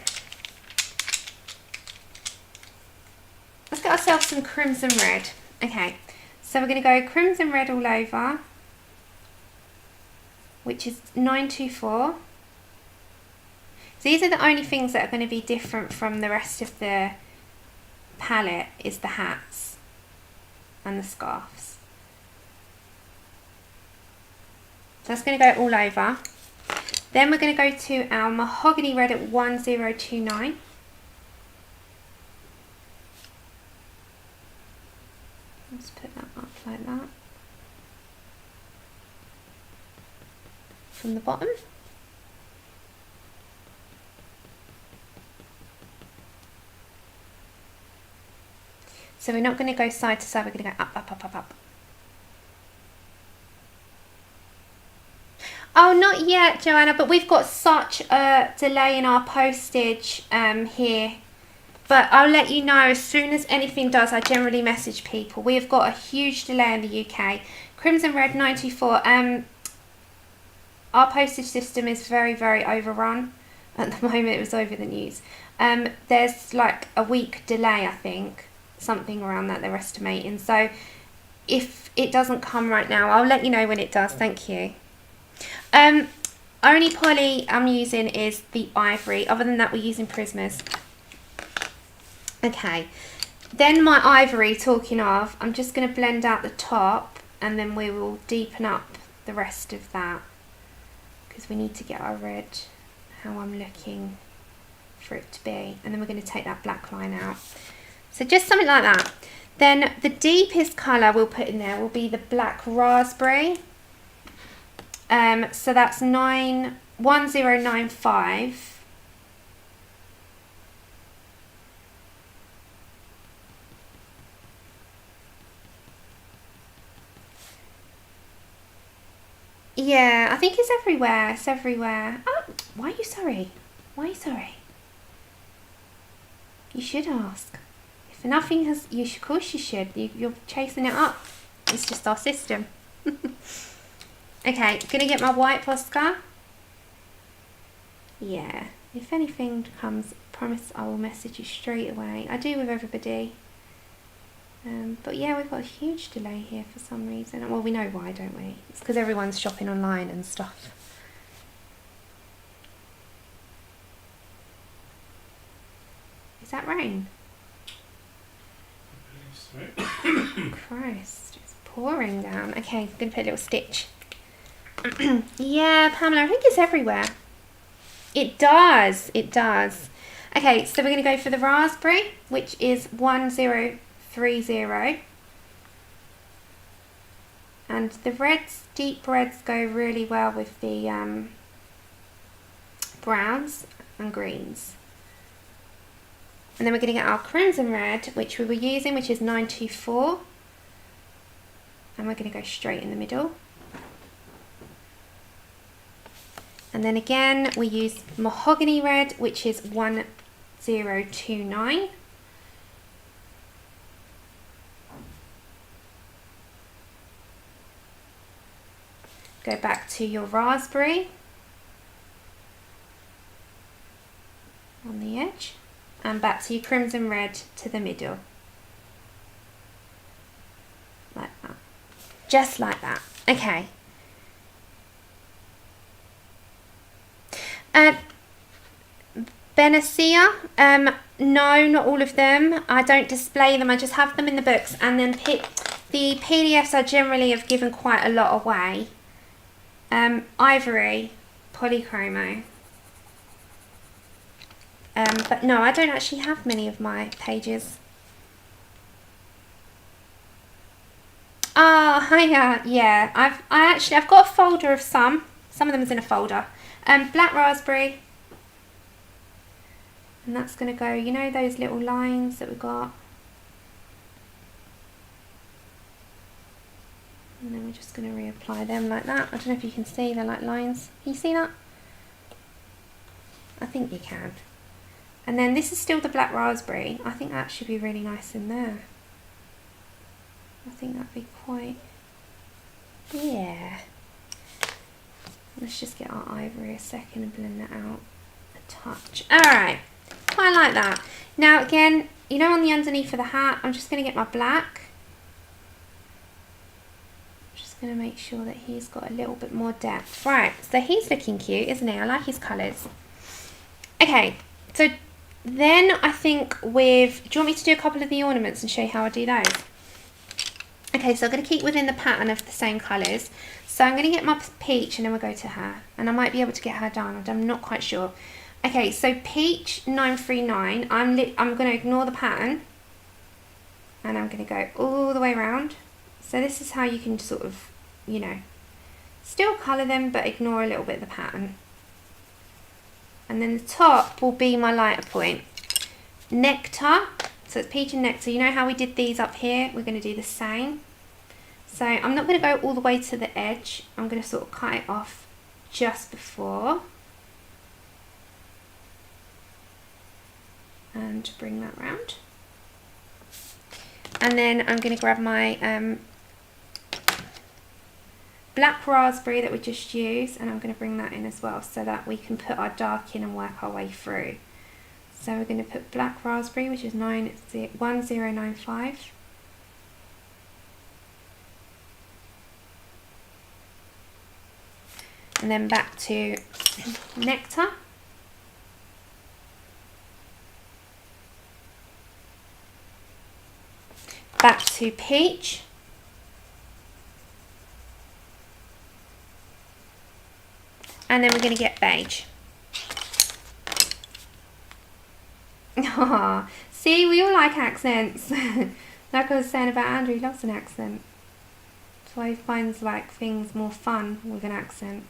Let's get ourselves some crimson red. Okay, so we're going to go crimson red all over, which is 924. So these are the only things that are going to be different from the rest of the palette, is the hats and the scarves. So that's going to go all over. Then we're going to go to our mahogany red at 1029. Let's put that up like that. From the bottom. So we're not going to go side to side, we're going to go up, up, up, up, up. Oh, not yet, Joanna, but we've got such a delay in our postage here. But I'll let you know as soon as anything does. I generally message people. We have got a huge delay in the UK. Crimson Red 94. Our postage system is very, very overrun at the moment. It was over the news. There's like a week delay, I think. Something around that they're estimating. So if it doesn't come right now, I'll let you know when it does. Thank you. Only poly I'm using is the ivory. Other than that, we're using Prismas. Okay, then my ivory, talking of, I'm just going to blend out the top and then we will deepen up the rest of that because we need to get our red how I'm looking for it to be. And then we're going to take that black line out. So just something like that. Then the deepest colour we'll put in there will be the black raspberry. So that's 1095. Yeah, I think it's everywhere. It's everywhere. Oh, why are you sorry? Why are you sorry? You should ask. If nothing has, of course you should. You're chasing it up. It's just our system. Okay, gonna get my white Posca. Yeah, if anything comes, promise I will message you straight away. I do with everybody. But yeah, we've got a huge delay here for some reason. Well, we know why, don't we? It's because everyone's shopping online and stuff. Is that rain? Christ, it's pouring down. Okay, I'm going to put a little stitch. Yeah, Pamela, I think it's everywhere. It does, it does. Okay, so we're going to go for the raspberry, which is 1030. And the reds, deep reds, go really well with the browns and greens. And then we're going to get our crimson red, which we were using, which is 924. And we're going to go straight in the middle. And then again, we use mahogany red, which is 1029. Go back to your raspberry on the edge and back to your crimson red to the middle. Like that. Just like that. Okay. Benacea, no, not all of them. I don't display them, I just have them in the books, and then the PDFs I generally have given quite a lot away. Ivory, polychromo. But no, I don't actually have many of my pages. Oh, hiya, yeah. I've got a folder of some. Some of them is in a folder. Black raspberry. And that's going to go, you know those little lines that we got? And then we're just going to reapply them like that. I don't know if you can see, they're like lines. Can you see that? I think you can. And then this is still the black raspberry. I think that should be really nice in there. I think that'd be quite, yeah. Let's just get our ivory a second and blend that out a touch. Alright, quite like that. Now again, you know on the underneath of the hat, I'm just going to get my black. Just going to make sure that he's got a little bit more depth. Right, so he's looking cute, isn't he? I like his colours. Okay, so then I think with, do you want me to do a couple of the ornaments and show you how I do those? Okay, so I'm going to keep within the pattern of the same colours. So I'm going to get my peach and then we'll go to her. And I might be able to get her done, I'm not quite sure. Okay, so peach 939, I'm going to ignore the pattern. And I'm going to go all the way around. So this is how you can sort of, you know, still colour them but ignore a little bit of the pattern. And then the top will be my lighter point. Nectar. So it's peach and nectar. You know how we did these up here? We're going to do the same. So I'm not going to go all the way to the edge. I'm going to sort of cut it off just before. And bring that round. And then I'm going to grab my black raspberry that we just used. And I'm going to bring that in as well so that we can put our dark in and work our way through. So we're going to put black raspberry, which is 1095. And then back to nectar. Back to peach. And then we're going to get beige. Oh, see, we all like accents. Like I was saying about Andrew, he loves an accent. That's why he finds like things more fun with an accent.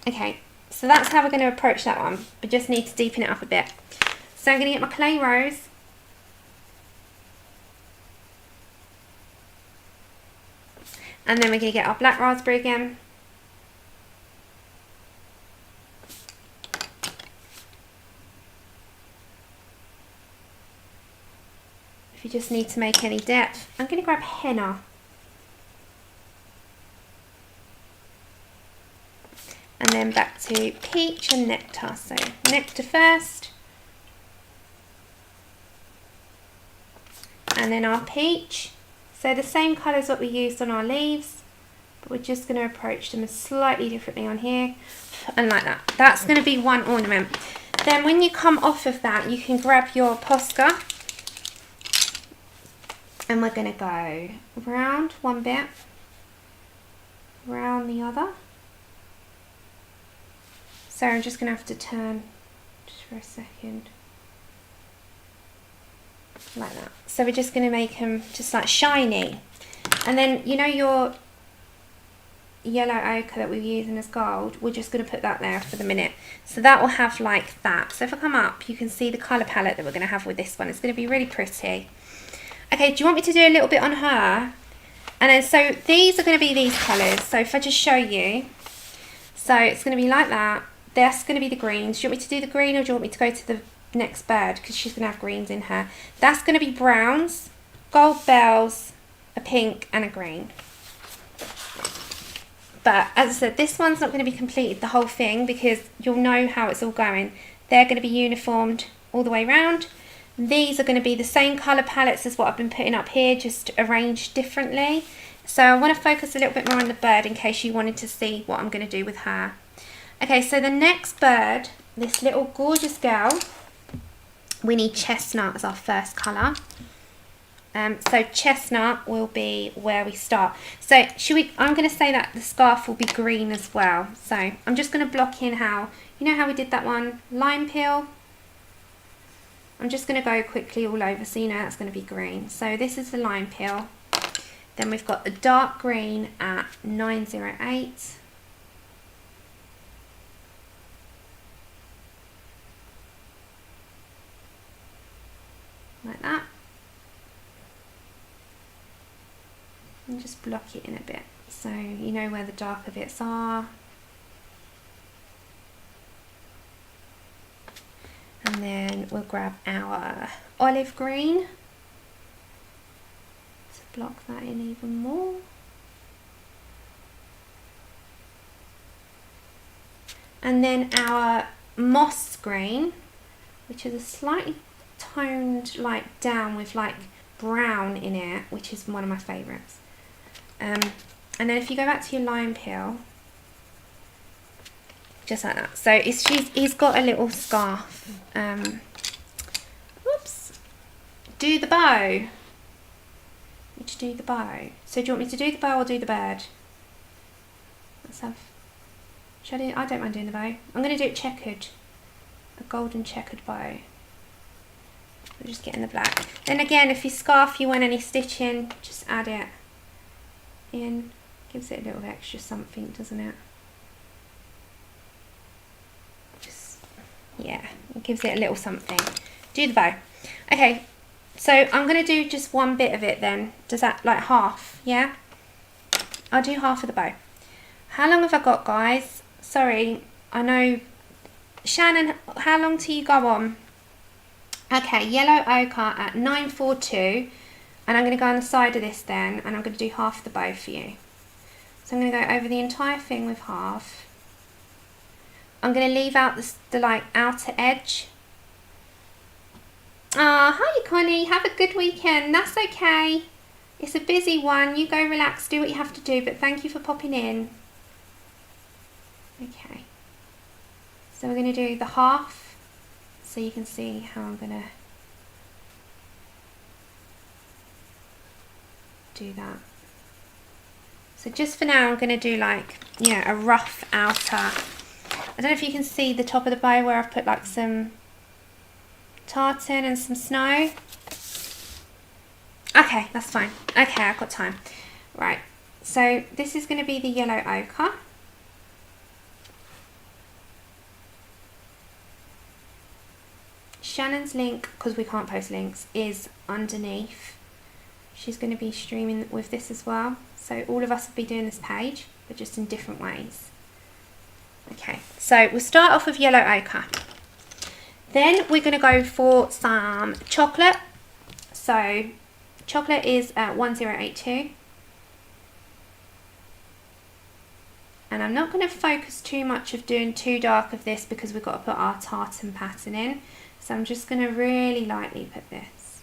Okay, so that's how we're going to approach that one. We just need to deepen it up a bit. So I'm going to get my clay rose. And then we're going to get our black raspberry again. If you just need to make any depth, I'm going to grab henna. And then back to peach and nectar. So nectar first. And then our peach. So the same colours what we used on our leaves, but we're just going to approach them slightly differently on here. And like that. That's going to be one ornament. Then when you come off of that, you can grab your Posca. And we're going to go round one bit, round the other. So I'm just going to have to turn just for a second. Like that. So we're just going to make them just like shiny. And then, you know, your yellow ochre that we're using as gold, we're just going to put that there for the minute. So that will have like that. So if I come up, you can see the colour palette that we're going to have with this one. It's going to be really pretty. Okay, do you want me to do a little bit on her? And then, so these are going to be these colours. So if I just show you, so it's going to be like that. That's going to be the greens. Do you want me to do the green, or do you want me to go to the next bird? Because she's going to have greens in her. That's going to be browns, gold bells, a pink and a green. But as I said, this one's not going to be completed the whole thing, because you'll know how it's all going. They're going to be uniformed all the way around. These are going to be the same colour palettes as what I've been putting up here, just arranged differently. So I want to focus a little bit more on the bird in case you wanted to see what I'm going to do with her. Okay, so the next bird, this little gorgeous girl, we need chestnut as our first colour. So chestnut will be where we start. So I'm going to say that the scarf will be green as well. So I'm just going to block in how, you know how we did that one, lime peel. I'm just going to go quickly all over so you know that's going to be green. So this is the lime peel. Then we've got the dark green at 908. Like that. And just block it in a bit so you know where the darker bits are. And then we'll grab our olive green to block that in even more. And then our moss green, which is a slightly toned like down with like brown in it, which is one of my favourites. And then if you go back to your lime peel, just like that. So he's got a little scarf. Whoops. Do the bow. Which do the bow. So do you want me to do the bow or do the bird? Let's have. Should I do? I don't mind doing the bow. I'm going to do it checkered. A golden checkered bow. We're just getting the black. Then again, if your scarf you want any stitching, just add it in. Gives it a little extra something, doesn't it? Just, yeah, it gives it a little something. Do the bow. Okay, so I'm going to do just one bit of it then. Does that, like half, yeah? I'll do half of the bow. How long have I got, guys? Sorry, I know. Shannon, how long till you go on? Okay, yellow ochre at 942, and I'm going to go on the side of this then, and I'm going to do half the bow for you. So I'm going to go over the entire thing with half. I'm going to leave out the like outer edge. Ah, hi Connie, have a good weekend. That's okay. It's a busy one. You go relax, do what you have to do, but thank you for popping in. Okay. So we're going to do the half. So you can see how I'm going to do that. So just for now I'm going to do like, yeah, a rough outer. I don't know if you can see the top of the bow where I've put like some tartan and some snow. Okay, that's fine. Okay, I've got time. Right, so this is going to be the yellow ochre. Shannon's link, because we can't post links, is underneath. She's going to be streaming with this as well. So all of us will be doing this page, but just in different ways. Okay, so we'll start off with yellow ochre. Then we're going to go for some chocolate. So chocolate is at 1082. And I'm not going to focus too much of doing too dark of this because we've got to put our tartan pattern in. So I'm just going to really lightly put this.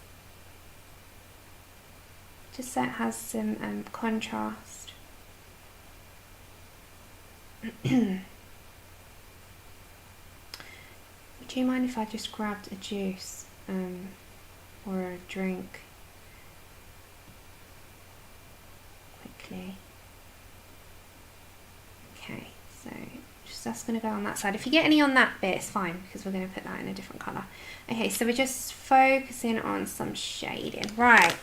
Just so it has some contrast. Would you mind if I just grabbed a juice or a drink? quickly. Okay, so just that's going to go on that side. If you get any on that bit, it's fine because we're going to put that in a different colour. Okay, so we're just focusing on some shading. Right.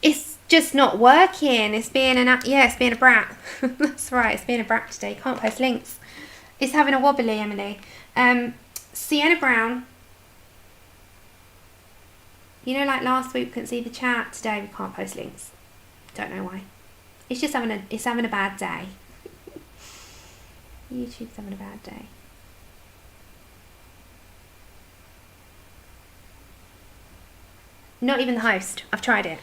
It's just not working. It's being it's being a brat. That's right, it's being a brat today. Can't post links. It's having a wobbly, Emily. Sienna Brown. You know, like last week we couldn't see the chat. Today we can't post links. Don't know why. It's just having a bad day. YouTube's having a bad day. Not even the host. I've tried it.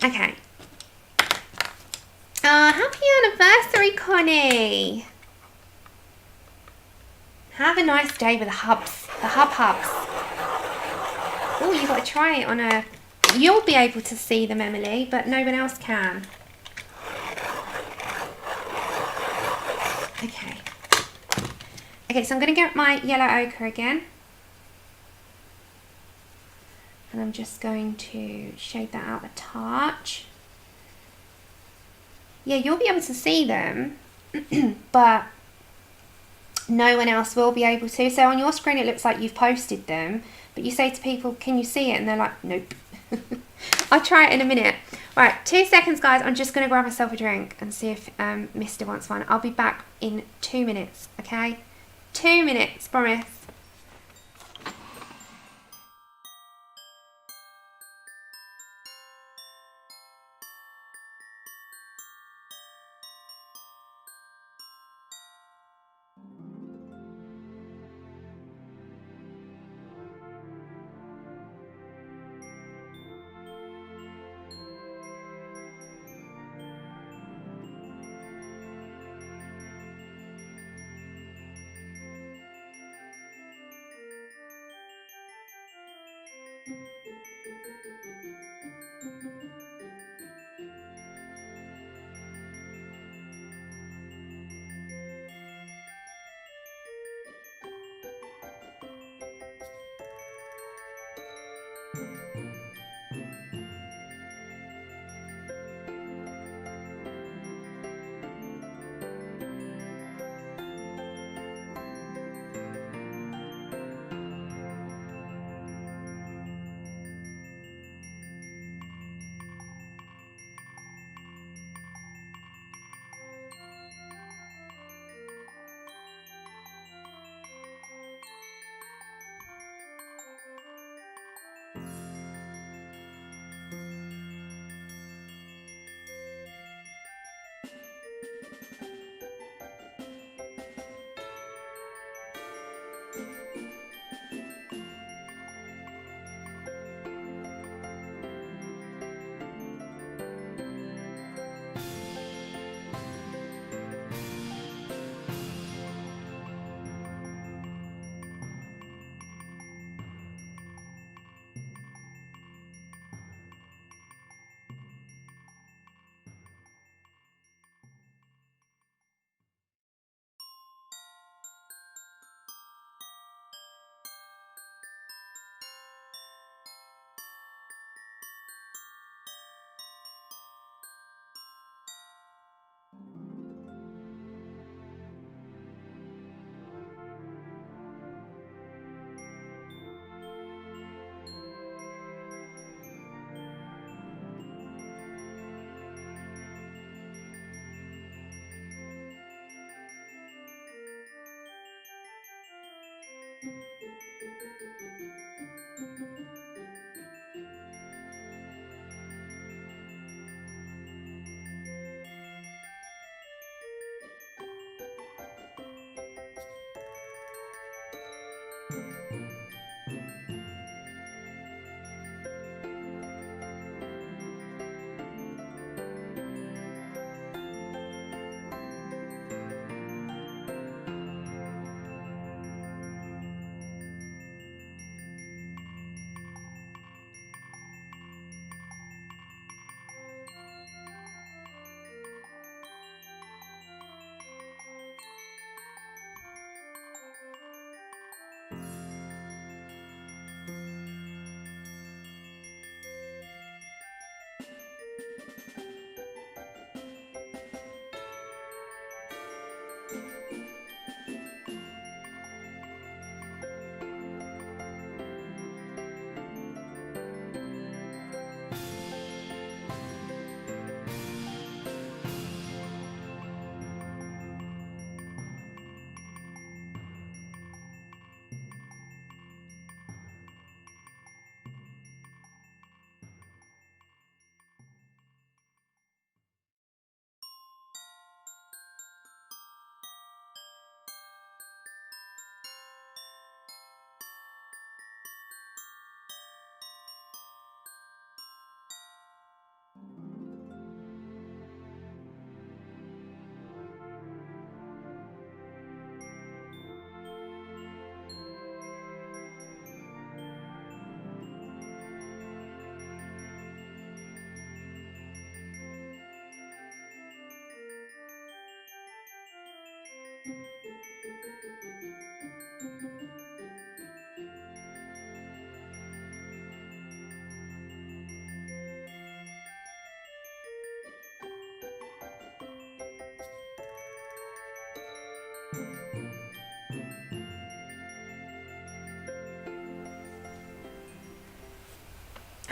Okay. Happy anniversary, Connie. Have a nice day with the hubs. The hubs. Oh, you've got to try it on a... You'll be able to see them, Emily, but no one else can. Okay. Okay, so I'm going to get my yellow ochre again. And I'm just going to shade that out a touch. Yeah, you'll be able to see them, but no one else will be able to. So on your screen it looks like you've posted them, but you say to people, can you see it? And they're like, nope. I'll try it in a minute. Right, 2 seconds, guys. I'm just going to grab myself a drink and see if Mr. wants one. I'll be back in 2 minutes, okay? 2 minutes, promise.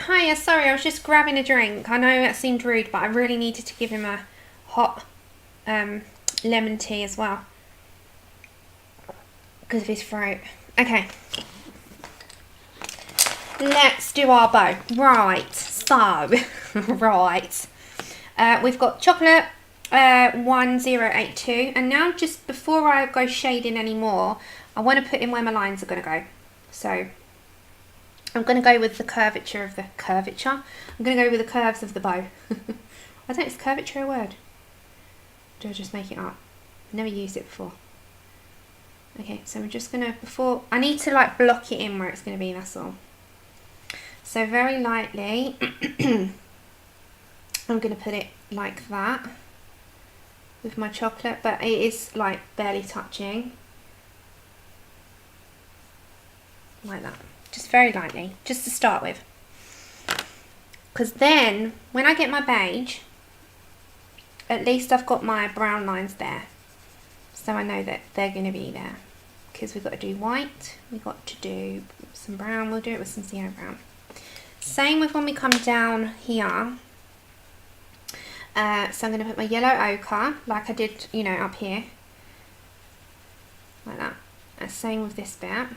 Hiya, sorry, I was just grabbing a drink. I know that seemed rude, but I really needed to give him a hot lemon tea as well because of his throat. Okay, let's do our bow. Right, so right, we've got chocolate 1082, and now just before I go shading anymore, I want to put in where my lines are going to go. So I'm going to go with the curvature of the curvature. I'm going to go with the curves of the bow. I don't, is curvature a word? Do I just make it up? I've never used it before. Okay, so I'm just going to, before, I need to like block it in where it's going to be, that's all. So very lightly, I'm going to put it like that with my chocolate, but it is like barely touching. Like that. Just very lightly, just to start with. Because then, when I get my beige, at least I've got my brown lines there. So I know that they're going to be there. Because we've got to do white, we've got to do some brown, we'll do it with some Zero Brown. Same with when we come down here. So I'm going to put my yellow ochre, like I did, you know, up here. Like that. And same with this bit.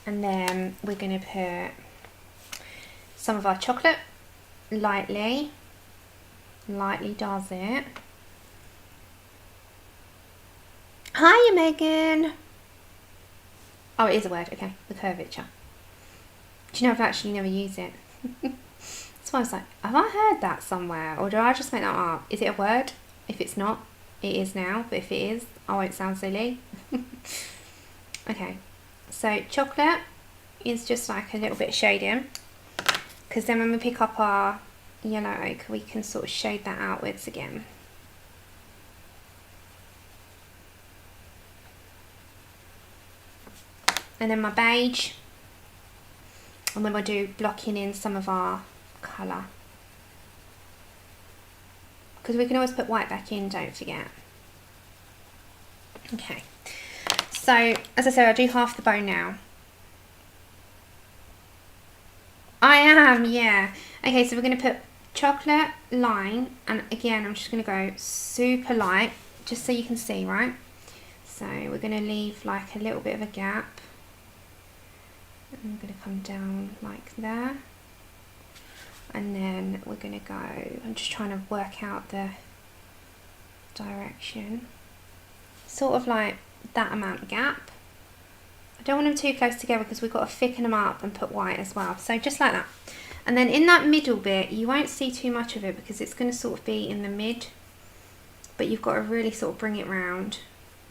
And then we're going to put some of our chocolate lightly does it. Hiya, Megan. Oh, it is a word. Okay, the curvature. Do you know I've actually never used it? That's why I was like, have I heard that somewhere, or do I just make that up? Is it a word? If it's not, it is now. But if it is, I won't sound silly. Okay. So chocolate is just like a little bit of shading, because then when we pick up our yellow ochre, we can sort of shade that outwards again. And then my beige, and then we'll do blocking in some of our colour, because we can always put white back in, don't forget. Okay. So, as I said, I'll do half the bow now. I am, yeah. Okay, so we're going to put chocolate line, and again, I'm just going to go super light, just so you can see, right? So, we're going to leave like a little bit of a gap. And I'm going to come down like there. And then we're going to go, I'm just trying to work out the direction. Sort of like that amount of gap. I don't want them too close together because we've got to thicken them up and put white as well. So just like that. And then in that middle bit, you won't see too much of it because it's going to sort of be in the mid. But you've got to really sort of bring it round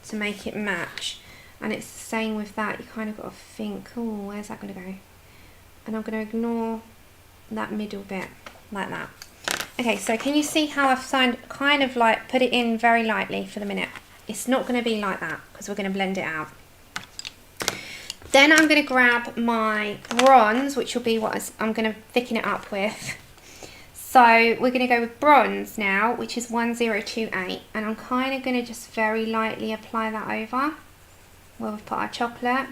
to make it match. And it's the same with that. You kind of got to think, oh, where's that going to go? And I'm going to ignore that middle bit like that. Okay, so can you see how I've kind of like put it in very lightly for the minute? It's not going to be like that because we're going to blend it out. Then I'm going to grab my bronze, which will be what I'm going to thicken it up with. So we're going to go with bronze now, which is 1028. And I'm kind of going to just very lightly apply that over where we've put our chocolate.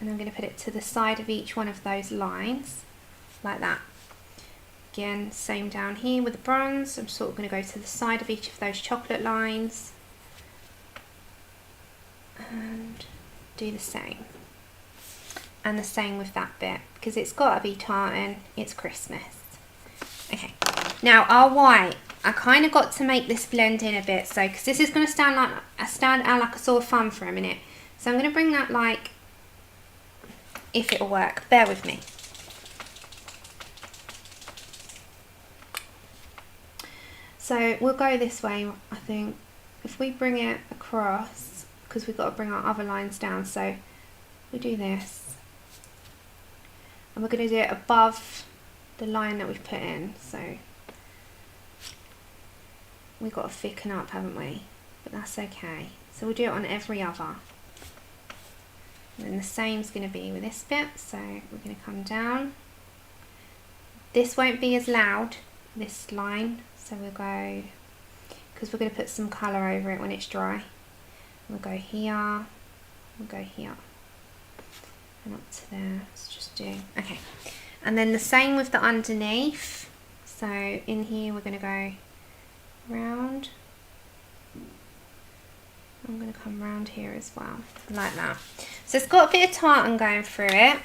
And I'm going to put it to the side of each one of those lines, like that. Again, same down here with the bronze. I'm sort of going to go to the side of each of those chocolate lines and do the same. And the same with that bit, because it's got to be tartan, it's Christmas. Okay, now our white, I kind of got to make this blend in a bit, so because this is going to stand out like a sore thumb for a minute. So I'm going to bring that like, if it'll work, bear with me. So we'll go this way, I think. If we bring it across, because we've got to bring our other lines down, so we do this, and we're going to do it above the line that we've put in, so we've got to thicken up, haven't we? But that's okay. So we'll do it on every other. And then the same's going to be with this bit, so we're going to come down. This won't be as loud, this line, so we'll go, because we're going to put some colour over it when it's dry. We'll go here, we'll go here, and up to there. Let's just do, okay. And then the same with the underneath. So in here we're going to go round. I'm going to come round here as well, like that. So it's got a bit of tartan going through it,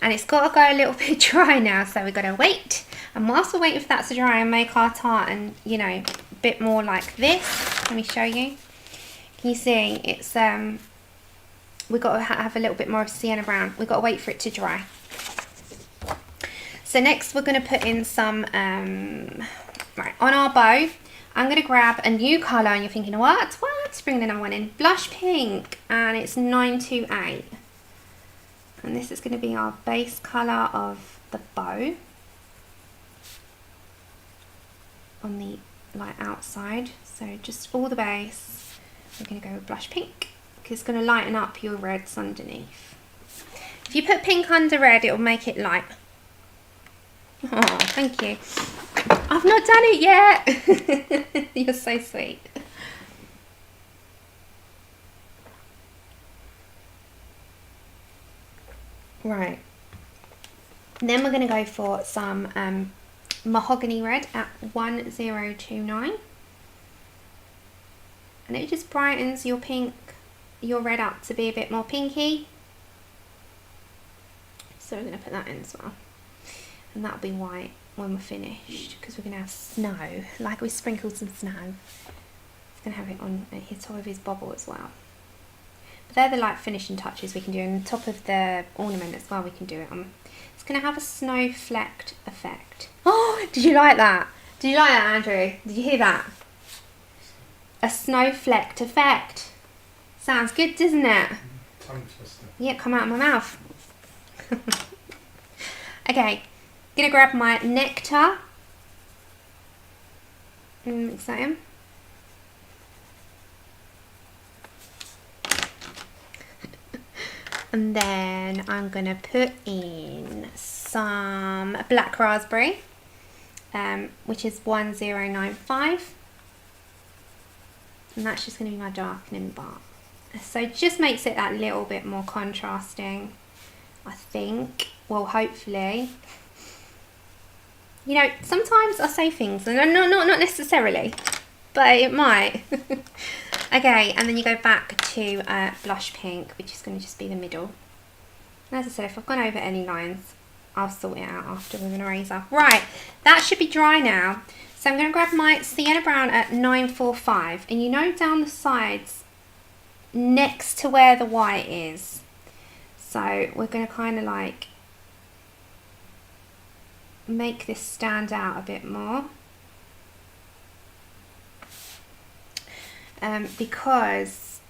and it's got to go a little bit dry now, so we've got to wait. And whilst we're waiting for that to dry and make our tartan, you know, a bit more like this, let me show you. Can you see, it's, we've got to have a little bit more of sienna brown. We've got to wait for it to dry. So next we're going to put in some, right, on our bow, I'm going to grab a new colour, and you're thinking, what? Let's bring another one in. Blush Pink, and it's 928. And this is going to be our base colour of the bow on the outside. So just all the base, we're going to go with Blush Pink, because it's going to lighten up your reds underneath. If you put pink under red, it will make it light. Oh, thank you. I've not done it yet. You're so sweet. Right. Then we're going to go for some mahogany red at 1029. And it just brightens your pink, your red up to be a bit more pinky. So we're going to put that in as well. And that'll be white when we're finished, because we're going to have snow, like we sprinkled some snow. It's going to have it on his top of his bobble as well. But they're the like finishing touches we can do, and the top of the ornament as well we can do it on. It's going to have a snow flecked effect. Oh, did you like that? Did you like that, Andrew? Did you hear that? A snow flecked effect. Sounds good, doesn't it? Tongue twister. Yeah, come out of my mouth. Okay. Gonna grab my nectar and mix that in. And then I'm gonna put in some black raspberry, which is 1095, and that's just gonna be my darkening bar. So it just makes it that little bit more contrasting, I think. Well, hopefully. You know, sometimes I say things, and not necessarily, but it might. Okay, and then you go back to Blush Pink, which is going to just be the middle. And as I said, if I've gone over any lines, I'll sort it out after with an eraser. Right, that should be dry now. So I'm going to grab my Sienna Brown at 945, and you know down the sides, next to where the white is. So we're going to kind of like make this stand out a bit more, because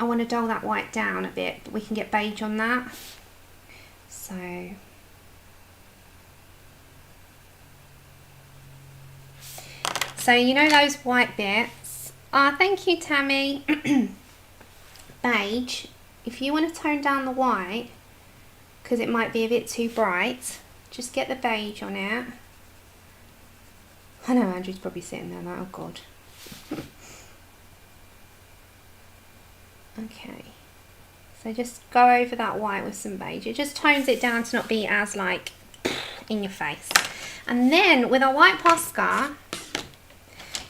I want to dull that white down a bit, but we can get beige on that. So you know those white bits. Ah, thank you, Tammy. Beige, if you want to tone down the white because it might be a bit too bright, just get the beige on it. I know Andrew's probably sitting there like, oh god. Okay, so just go over that white with some beige. It just tones it down to not be as like in your face. And then with our white Posca,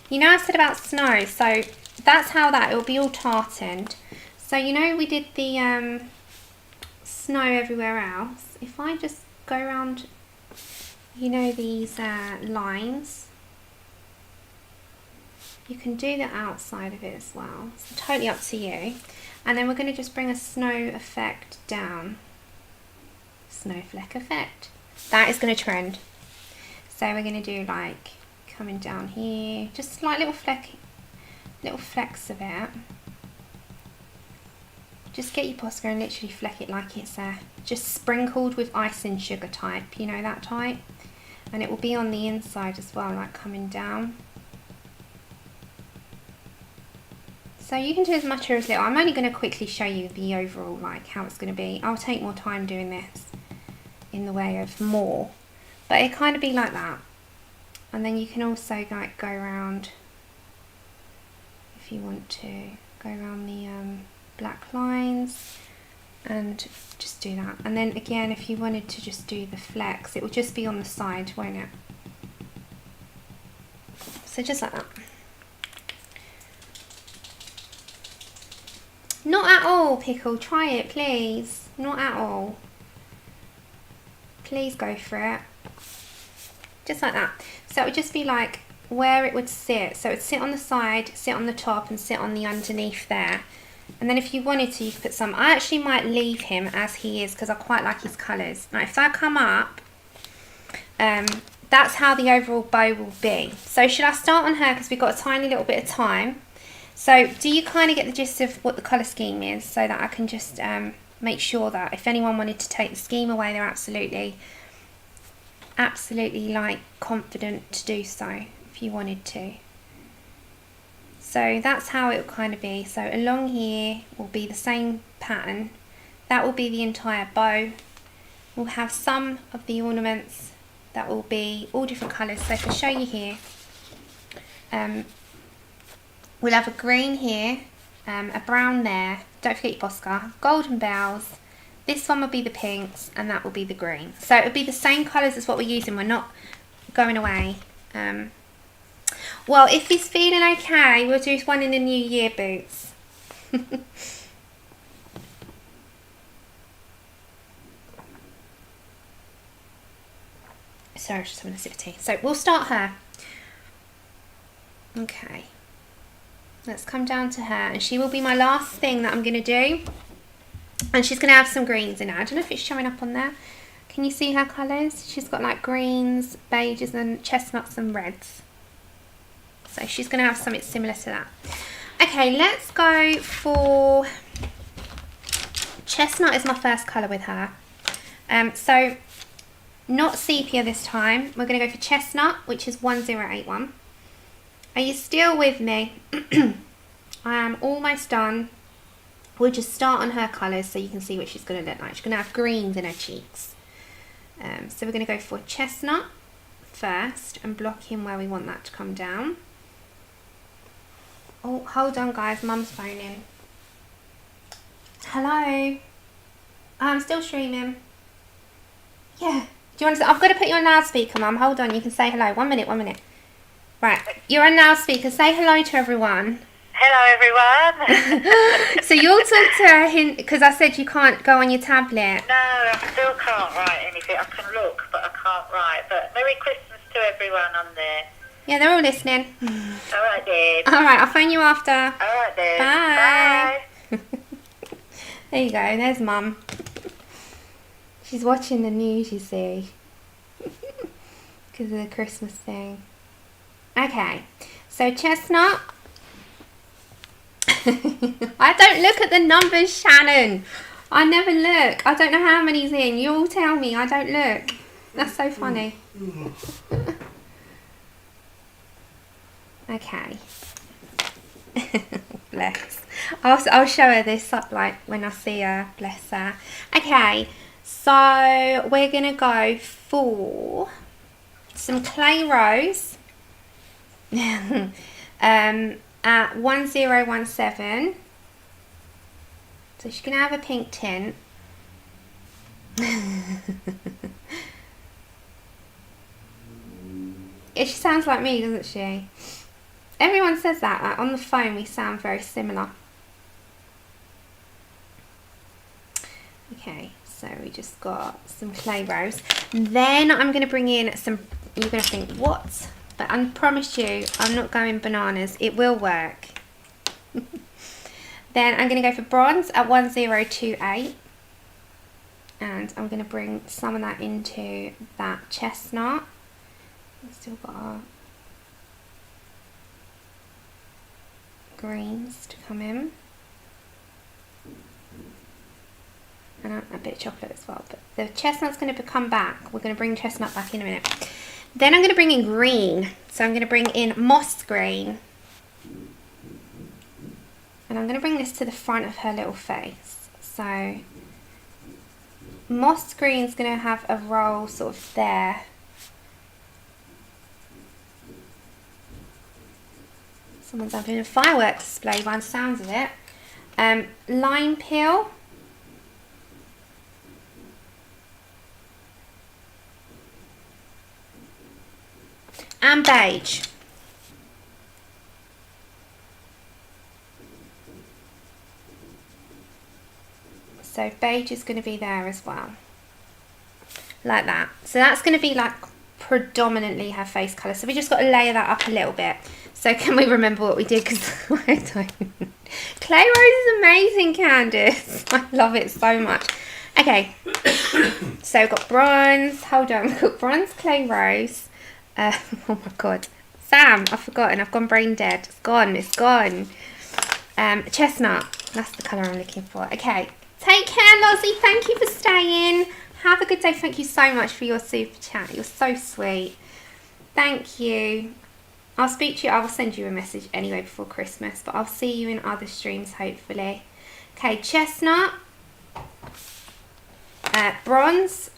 you know I said about snow, so that's how it will be all tartaned. So you know we did the snow everywhere else. If I just go around, you know, these lines, you can do the outside of it as well. It's totally up to you. And then we're going to just bring a snow effect down. Snowflake effect. That is going to trend. So we're going to do like coming down here, just like little flecks of it. Just get your Posca and literally fleck it like it's just sprinkled with icing sugar type, you know, that type. And it will be on the inside as well, like coming down. So you can do as much or as little. I'm only going to quickly show you the overall, like how it's going to be. I'll take more time doing this in the way of more. But it kind of be like that. And then you can also like go around, if you want to, go around the black lines and just do that. And then again, if you wanted to just do the flecks, it will just be on the side, won't it? So just like that. Not at all, Pickle. Try it, please. Not at all. Please go for it. Just like that. So it would just be like where it would sit. So it would sit on the side, sit on the top, and sit on the underneath there. And then if you wanted to, you could put some. I actually might leave him as he is because I quite like his colours. Now, if I come up, that's how the overall bow will be. So should I start on her because we've got a tiny little bit of time? So do you kind of get the gist of what the colour scheme is so that I can just make sure that if anyone wanted to take the scheme away, they're absolutely like confident to do so if you wanted to. So that's how it will kind of be. So along here will be the same pattern. That will be the entire bow. We'll have some of the ornaments that will be all different colours. So if I show you here, we'll have a green here, a brown there, don't forget your Posca, golden bells, this one will be the pinks, and that will be the green. So it'll be the same colours as what we're using, we're not going away. Well, if he's feeling okay, we'll do one in the new year, Boots. Sorry, I was just having a sip of tea. So we'll start her. Okay. Let's come down to her, and she will be my last thing that I'm going to do. And she's going to have some greens in her. I don't know if it's showing up on there. Can you see her colours? She's got like greens, beiges and chestnuts and reds. So she's going to have something similar to that. Okay, let's go for... Chestnut is my first colour with her. So, not sepia this time. We're going to go for chestnut, which is 1081. Are you still with me? I am almost done. We'll just start on her colours so you can see what she's going to look like. She's going to have greens in her cheeks. So we're going to go for chestnut first and block in where we want that to come down. Oh, hold on guys, Mum's phoning. Hello? I'm still streaming. Yeah. Do you want to... I've got to put you on loudspeaker, Mum. Hold on, you can say hello. 1 minute, 1 minute. Right, you're on loudspeaker. Say hello to everyone. Hello, everyone. So you'll talk to him, because I said you can't go on your tablet. No, I still can't write anything. I can look, but I can't write. But Merry Christmas to everyone on there. Yeah, they're all listening. All right, then. All right, I'll phone you after. All right, then. Bye. Bye. There you go, there's Mum. She's watching the news, you see. Because of the Christmas thing. Okay, so chestnut. I don't look at the numbers, Shannon. I never look. I don't know how many's in. You all tell me. I don't look. That's so funny. Okay. Bless. I'll show her this up like when I see her. Bless her. Okay. So we're gonna go for some clay rose. At 1017. So she's going to have a pink tint. She sounds like me, doesn't she? Everyone says that. Like on the phone we sound very similar. Okay, so we just got some clay rose. Then I'm going to bring in some... You're going to think, what? But I promise you, I'm not going bananas. It will work. Then I'm going to go for bronze at 1028. And I'm going to bring some of that into that chestnut. We've still got our greens to come in. and a bit of chocolate as well. But the chestnut's going to come back. We're going to bring chestnut back in a minute. Then I'm going to bring in green. So I'm going to bring in moss green. And I'm going to bring this to the front of her little face. So moss green's going to have a roll sort of there. Someone's having a fireworks display by the sounds of it. Lime peel. And beige. So beige is going to be there as well. Like that. So that's going to be like predominantly her face colour. So we just got to layer that up a little bit. So can we remember what we did? Because I don't. Clay Rose is amazing, Candice. I love it so much. Okay. So we've got bronze. Hold on. We've got bronze Clay Rose. Oh my god. Sam, I've forgotten. I've gone brain dead. It's gone. It's gone. Chestnut. That's the colour I'm looking for. Okay. Take care, Lozzie. Thank you for staying. Have a good day. Thank you so much for your super chat. You're so sweet. Thank you. I'll speak to you. I will send you a message anyway before Christmas, but I'll see you in other streams hopefully. Okay, chestnut, bronze,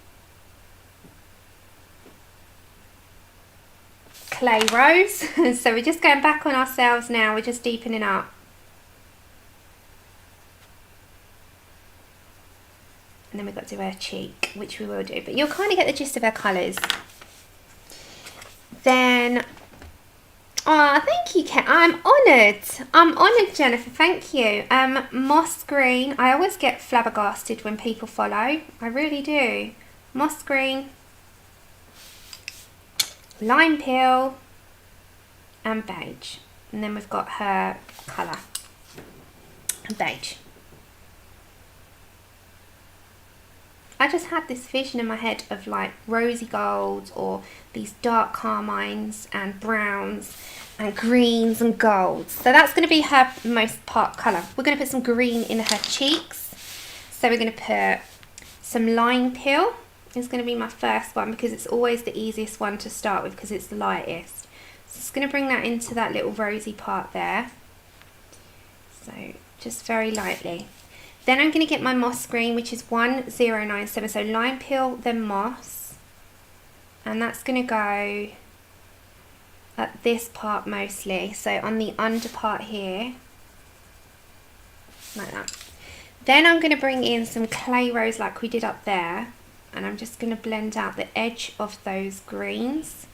Clay Rose. So we're just going back on ourselves now. We're just deepening up. And then we've got to do her cheek, which we will do. But you'll kind of get the gist of her colours. Then, oh, thank you, Kat. I'm honoured. I'm honoured, Jennifer. Thank you. Moss green. I always get flabbergasted when people follow. I really do. Moss green. Lime peel. And beige. And then we've got her colour. Beige. I just had this vision in my head of like rosy golds or these dark carmines and browns and greens and golds. So that's going to be her most part colour. We're going to put some green in her cheeks. So we're going to put some lime peel. It's going to be my first one because it's always the easiest one to start with because it's the lightest. So it's going to bring that into that little rosy part there. So just very lightly. Then I'm going to get my moss green, which is 1097. So lime peel, then moss. And that's going to go at this part mostly. So on the under part here. Like that. Then I'm going to bring in some Clay Rose like we did up there. And I'm just going to blend out the edge of those greens.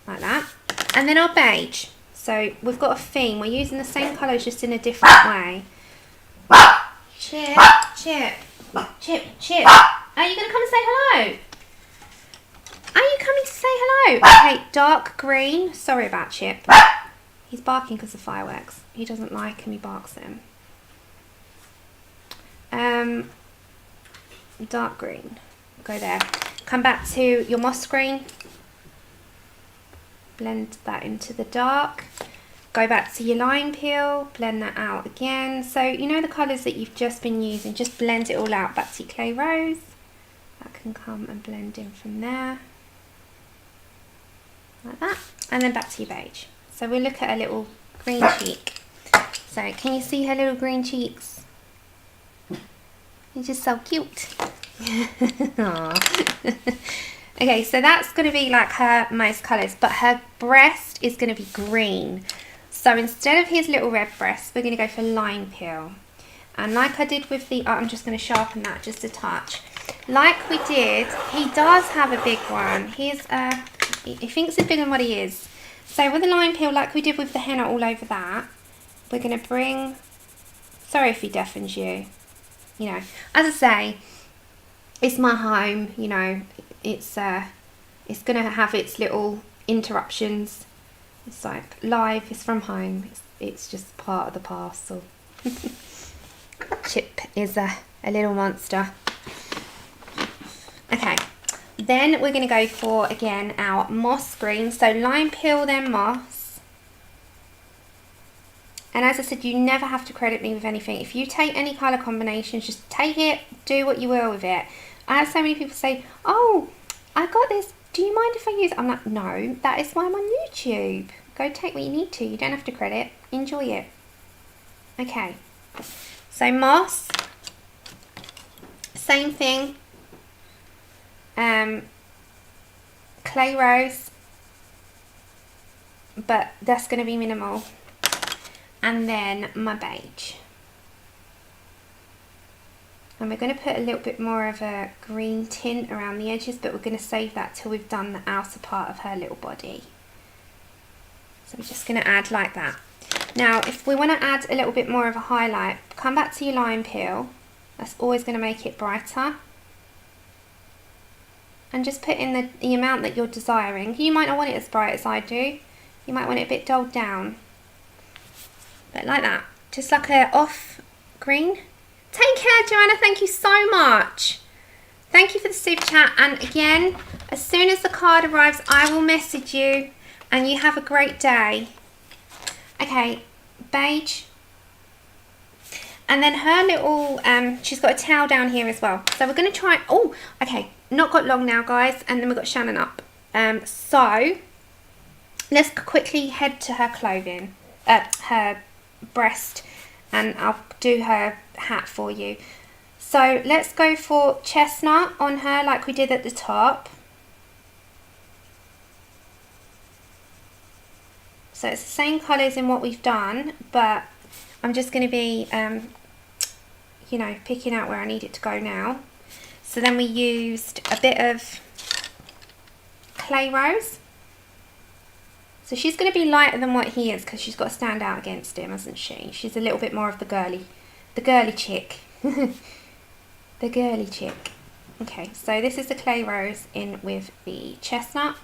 Like that. And then our beige. So we've got a theme. We're using the same colours just in a different way. Chip, Chip, Chip, Chip. Are you going to come and say hello? Are you coming to say hello? Okay, dark green. Sorry about Chip. He's barking because of fireworks. He doesn't like him. He barks at him. Dark green. Go there. Come back to your moss green. Blend that into the dark. Go back to your lime peel, blend that out again. So you know the colours that you've just been using, just blend it all out. Back to your Clay Rose. That can come and blend in from there. Like that. And then back to your beige. So we'll look at a little green cheek. So can you see her little green cheeks? You're just so cute. Okay, so that's going to be like her most colours, but her breast is going to be green. So instead of his little red breast, we're going to go for lime peel. And like I did with the, I'm just going to sharpen that just a touch. Like we did, he does have a big one. He thinks it's bigger than what he is. So with the lime peel, like we did with the henna all over that, we're going to bring, sorry if he deafens you, you know, as I say, it's my home, you know, it's going to have its little interruptions. It's like live, it's from home, it's just part of the parcel. Chip is a little monster. Okay, then we're going to go for, again, our moss green. So lime peel, then moss. And as I said, you never have to credit me with anything. If you take any colour combinations, just take it, do what you will with it. I have so many people say, oh, I got this, do you mind if I use it? I'm like, no, that is why I'm on YouTube. Go take what you need to. You don't have to credit. Enjoy it. Okay. So moss. Same thing. Clay rose. But that's going to be minimal. And then my beige. And we're going to put a little bit more of a green tint around the edges, but we're going to save that till we've done the outer part of her little body. So we're just going to add like that. Now, if we want to add a little bit more of a highlight, come back to your lime peel. That's always going to make it brighter. And just put in the amount that you're desiring. You might not want it as bright as I do. You might want it a bit dulled down. But like that. Just like a off green. Take care, Joanna. Thank you so much. Thank you for the super chat. And again, as soon as the card arrives, I will message you. And you have a great day. Okay, beige. And then her little, she's got a towel down here as well. So we're going to try, oh, okay, not got long now, guys. And then we've got Shannon up. So, let's quickly head to her clothing, her breast. And I'll do her hat for you. So, let's go for chestnut on her like we did at the top. So it's the same colours in what we've done, but I'm just going to be, you know, picking out where I need it to go now. So then we used a bit of clay rose. So she's going to be lighter than what he is because she's got to stand out against him, hasn't she? She's a little bit more of the girly chick. The girly chick. Okay, so this is the clay rose in with the chestnut.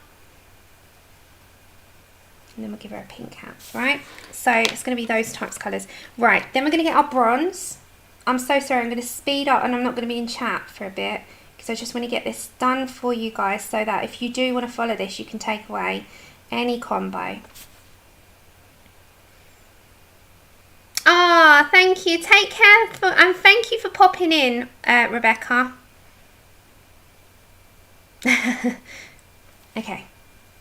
And then we'll give her a pink hat, right? So it's going to be those types of colours. Right, then we're going to get our bronze. I'm so sorry, I'm going to speed up and I'm not going to be in chat for a bit because I just want to get this done for you guys so that if you do want to follow this, you can take away any combo. Ah, thank you. Take care and thank you for popping in, Rebecca. Okay,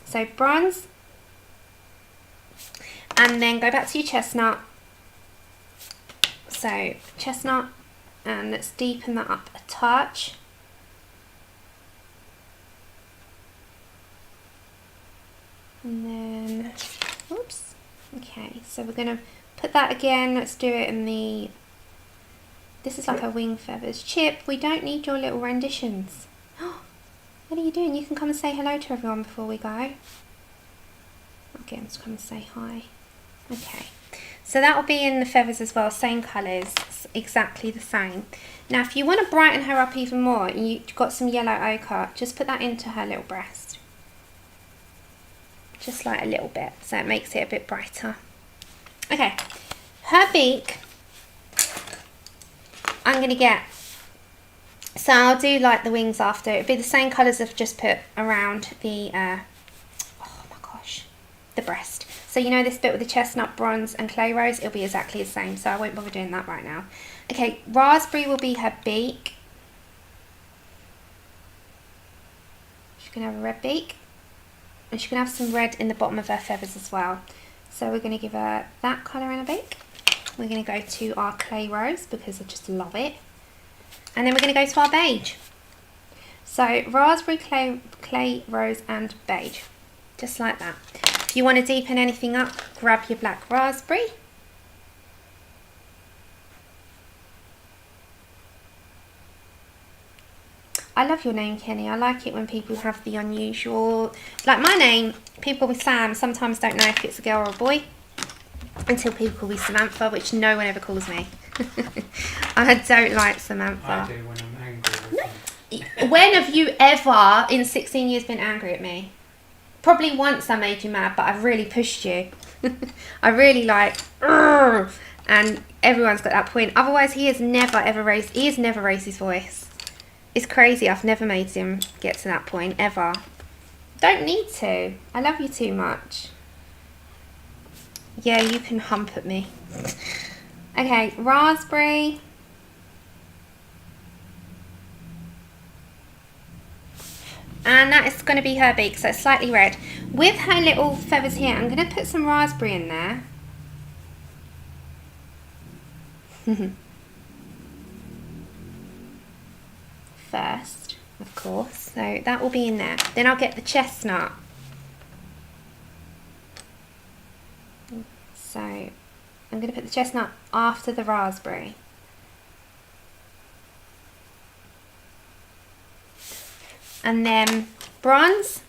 so bronze. And then go back to your chestnut. So chestnut, and let's deepen that up a touch. And then, whoops. Okay, so we're going to put that again. Let's do it in the, this is like her wing feathers. Chip, we don't need your little renditions. What are you doing? You can come and say hello to everyone before we go. I'll get him to come and say hi. Okay, so that will be in the feathers as well, same colours, exactly the same. Now if you want to brighten her up even more, and you've got some yellow ochre, just put that into her little breast. Just like a little bit, so it makes it a bit brighter. Okay, her beak, I'm going to get, so I'll do like the wings after, it'll be the same colours I've just put around the, oh my gosh, the breast. So you know this bit with the chestnut, bronze and clay rose, it'll be exactly the same, so I won't bother doing that right now. Okay, raspberry will be her beak. She's going to have a red beak. And she's going to have some red in the bottom of her feathers as well. So we're going to give her that colour in her beak. We're going to go to our clay rose because I just love it. And then we're going to go to our beige. So raspberry, clay rose and beige. Just like that. If you want to deepen anything up, grab your black raspberry. I love your name, Kenny. I like it when people have the unusual, like my name, people with Sam sometimes don't know if it's a girl or a boy until people call me Samantha, which no one ever calls me. I don't like Samantha. I do when I'm angry. When have you ever in 16 years been angry at me? Probably once I made you mad, but I've really pushed you. I really like, and everyone's got that point. Otherwise, he has never raised his voice. It's crazy. I've never made him get to that point ever. Don't need to. I love you too much. Yeah, you can hump at me. Okay, raspberry. And that is going to be her beak, so it's slightly red. With her little feathers here, I'm going to put some raspberry in there. First, of course. So that will be in there. Then I'll get the chestnut. So I'm going to put the chestnut after the raspberry. And then bronze.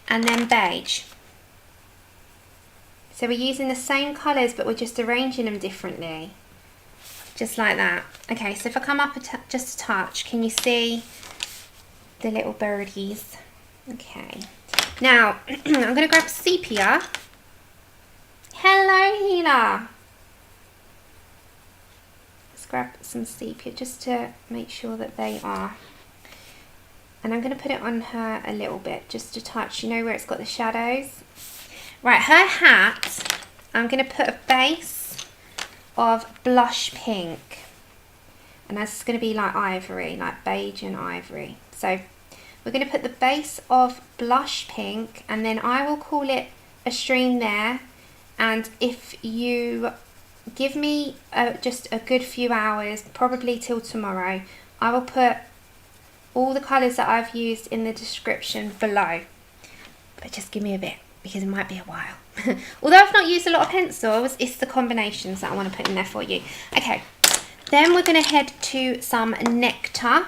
And then beige. So we're using the same colours, but we're just arranging them differently. Just like that. Okay, so if I come up just a touch, can you see the little birdies? Okay. Now, I'm going to grab sepia. Hello, Hila. Let's grab some sepia just to make sure that they are. And I'm going to put it on her a little bit, just a touch. You know where it's got the shadows? Right, her hat, I'm going to put a base of blush pink. And that's going to be like ivory, like beige and ivory. So we're going to put the base of blush pink, and then I will call it a stream there. And if you give me just a good few hours, probably till tomorrow, I will put all the colours that I've used in the description below. But just give me a bit, because it might be a while. Although I've not used a lot of pencils, it's the combinations that I want to put in there for you. Okay, then we're going to head to some nectar.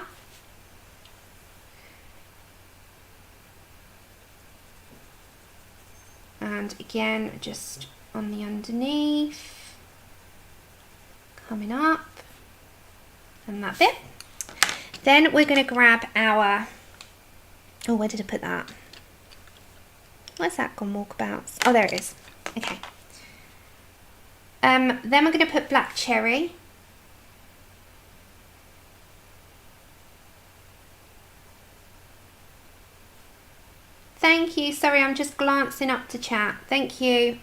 And again, just on the underneath, coming up, and that bit. Then we're going to grab our, oh, where did I put that? Where's that gone, walkabouts? Oh, there it is. Okay. Then we're going to put black cherry. Thank you. Sorry, I'm just glancing up to chat. Thank you.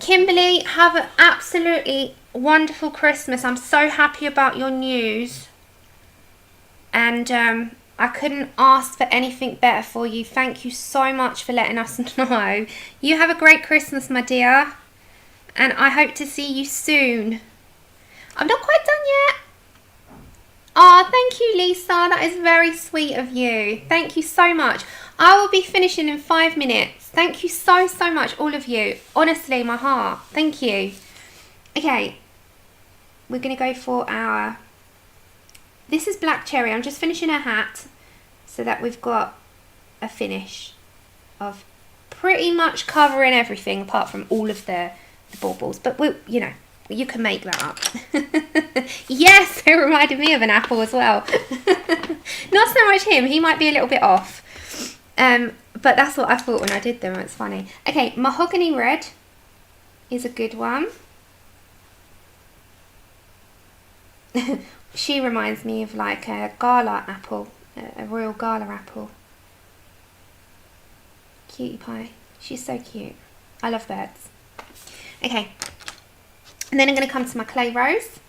Kimberly, have an absolutely wonderful Christmas. I'm so happy about your news. And I couldn't ask for anything better for you. Thank you so much for letting us know. You have a great Christmas, my dear. And I hope to see you soon. I'm not quite done yet. Oh, thank you, Lisa. That is very sweet of you. Thank you so much. I will be finishing in 5 minutes. Thank you so, so much, all of you. Honestly, my heart. Thank you. Okay. We're going to go for our... This is black cherry. I'm just finishing her hat so that we've got a finish of pretty much covering everything apart from all of the baubles. But, you know, you can make that up. Yes, it reminded me of an apple as well. Not so much him. He might be a little bit off. But that's what I thought when I did them. It's funny. Okay, mahogany red is a good one. She reminds me of like a gala apple, a royal gala apple. Cutie pie. She's so cute. I love birds. Okay. And then I'm going to come to my clay rose.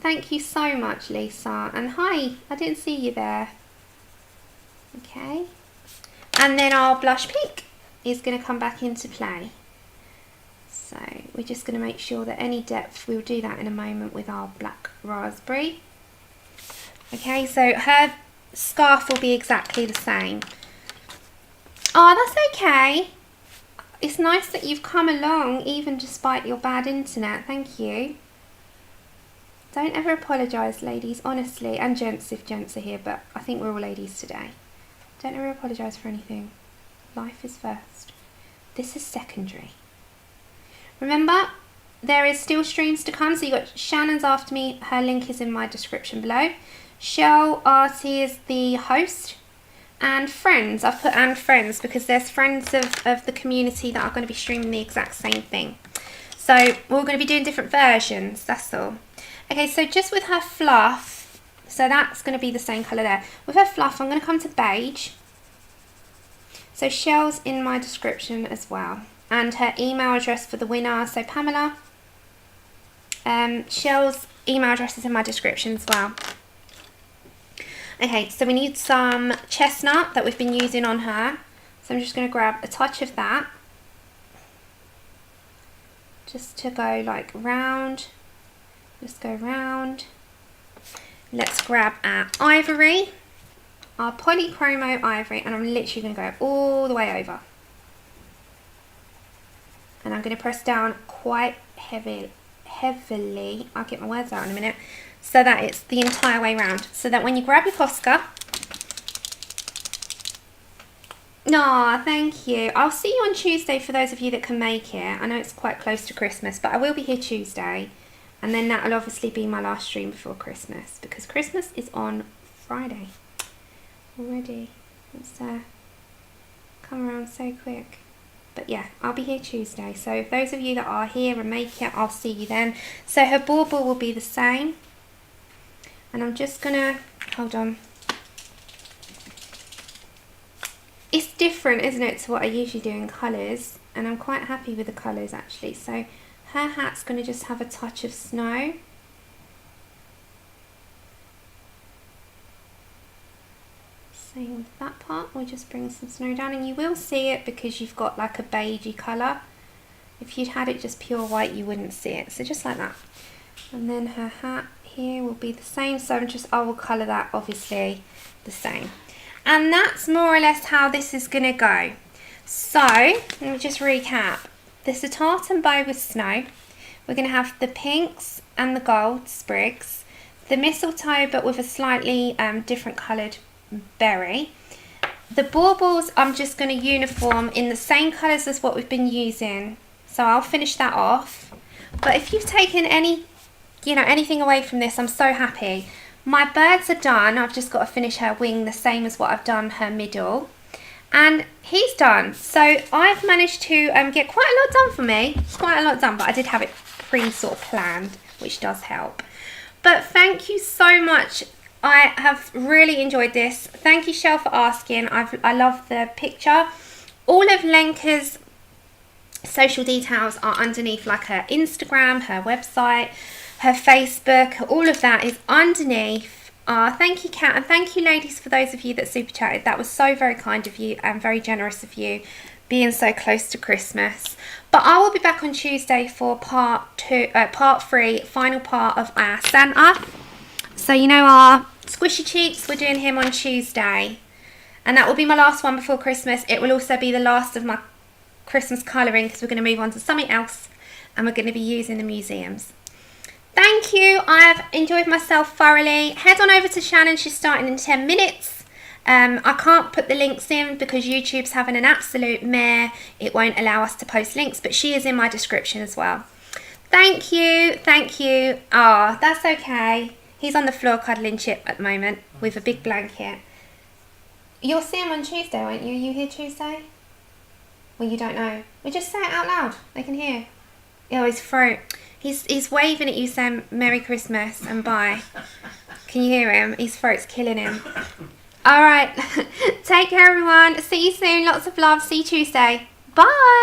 Thank you so much, Lisa. And hi, I didn't see you there. Okay. And then our blush pink is going to come back into play. So we're just going to make sure that any depth, we'll do that in a moment with our black raspberry. Okay, so her scarf will be exactly the same. Oh, that's okay. It's nice that you've come along even despite your bad internet. Thank you. Don't ever apologise, ladies, honestly. And gents, if gents are here, but I think we're all ladies today. Don't ever apologise for anything. Life is first. This is secondary. Remember, there is still streams to come. So you got Shannon's after me. Her link is in my description below. Shellarty is the host. And friends. I've put and friends because there's friends of the community that are going to be streaming the exact same thing. So we're going to be doing different versions. That's all. Okay, so just with her fluff, So that's going to be the same colour there. With her fluff, I'm going to come to beige. So Shell's in my description as well. And her email address for the winner, so Pamela. Shell's email address is in my description as well. Okay, so we need some chestnut that we've been using on her. So I'm just going to grab a touch of that. Just to go like round. Just go round. Let's grab our ivory. Our polychromo ivory. And I'm literally going to go all the way over. And I'm going to press down quite heavily. I'll get my words out in a minute. So that it's the entire way round. So that when you grab your Posca. Aw, thank you. I'll see you on Tuesday for those of you that can make it. I know it's quite close to Christmas, but I will be here Tuesday. And then that'll obviously be my last stream before Christmas. Because Christmas is on Friday. Already. It's come around so quick. But yeah, I'll be here Tuesday. So if those of you that are here and make it, I'll see you then. So her bauble will be the same. And I'm just going to, hold on. It's different, isn't it, to what I usually do in colours. And I'm quite happy with the colours actually. So her hat's going to just have a touch of snow. Same with that part, we'll just bring some snow down, and you will see it because you've got like a beigey colour. If you'd had it just pure white, you wouldn't see it. So just like that. And then her hat here will be the same. So I will colour that obviously the same. And that's more or less how this is going to go. So let me just recap. There's a tartan bow with snow. We're going to have the pinks and the gold sprigs. The mistletoe, but with a slightly different coloured berry. The baubles I'm just going to uniform in the same colours as what we've been using, so I'll finish that off. But if you've taken anything away from this, I'm so happy. My birds are done. I've just got to finish her wing the same as what I've done her middle, and he's done. So I've managed to get quite a lot done for me. It's quite a lot done, but I did have it sort of planned, which does help. But thank you so much. I have really enjoyed this. Thank you, Shell, for asking. I love the picture. All of Lenka's social details are underneath, like her Instagram, her website, her Facebook. All of that is underneath. Thank you, Kat, and thank you, ladies, for those of you that super chatted. That was so very kind of you and very generous of you, being so close to Christmas. But I will be back on Tuesday for part 3, final part of our Santa. So you know our Squishy Cheeks, we're doing him on Tuesday. And that will be my last one before Christmas. It will also be the last of my Christmas colouring because we're going to move on to something else and we're going to be using the museums. Thank you. I have enjoyed myself thoroughly. Head on over to Shannon. She's starting in 10 minutes. I can't put the links in because YouTube's having an absolute mare. It won't allow us to post links, but she is in my description as well. Thank you. Thank you. Ah, that's okay. He's on the floor cuddling Chip at the moment with a big blanket. You'll see him on Tuesday, won't you? Are you here Tuesday? Well, you don't know. We just say it out loud. They can hear. Oh, his throat. He's waving at you saying Merry Christmas and bye. Can you hear him? His throat's killing him. All right. Take care, everyone. See you soon. Lots of love. See you Tuesday. Bye.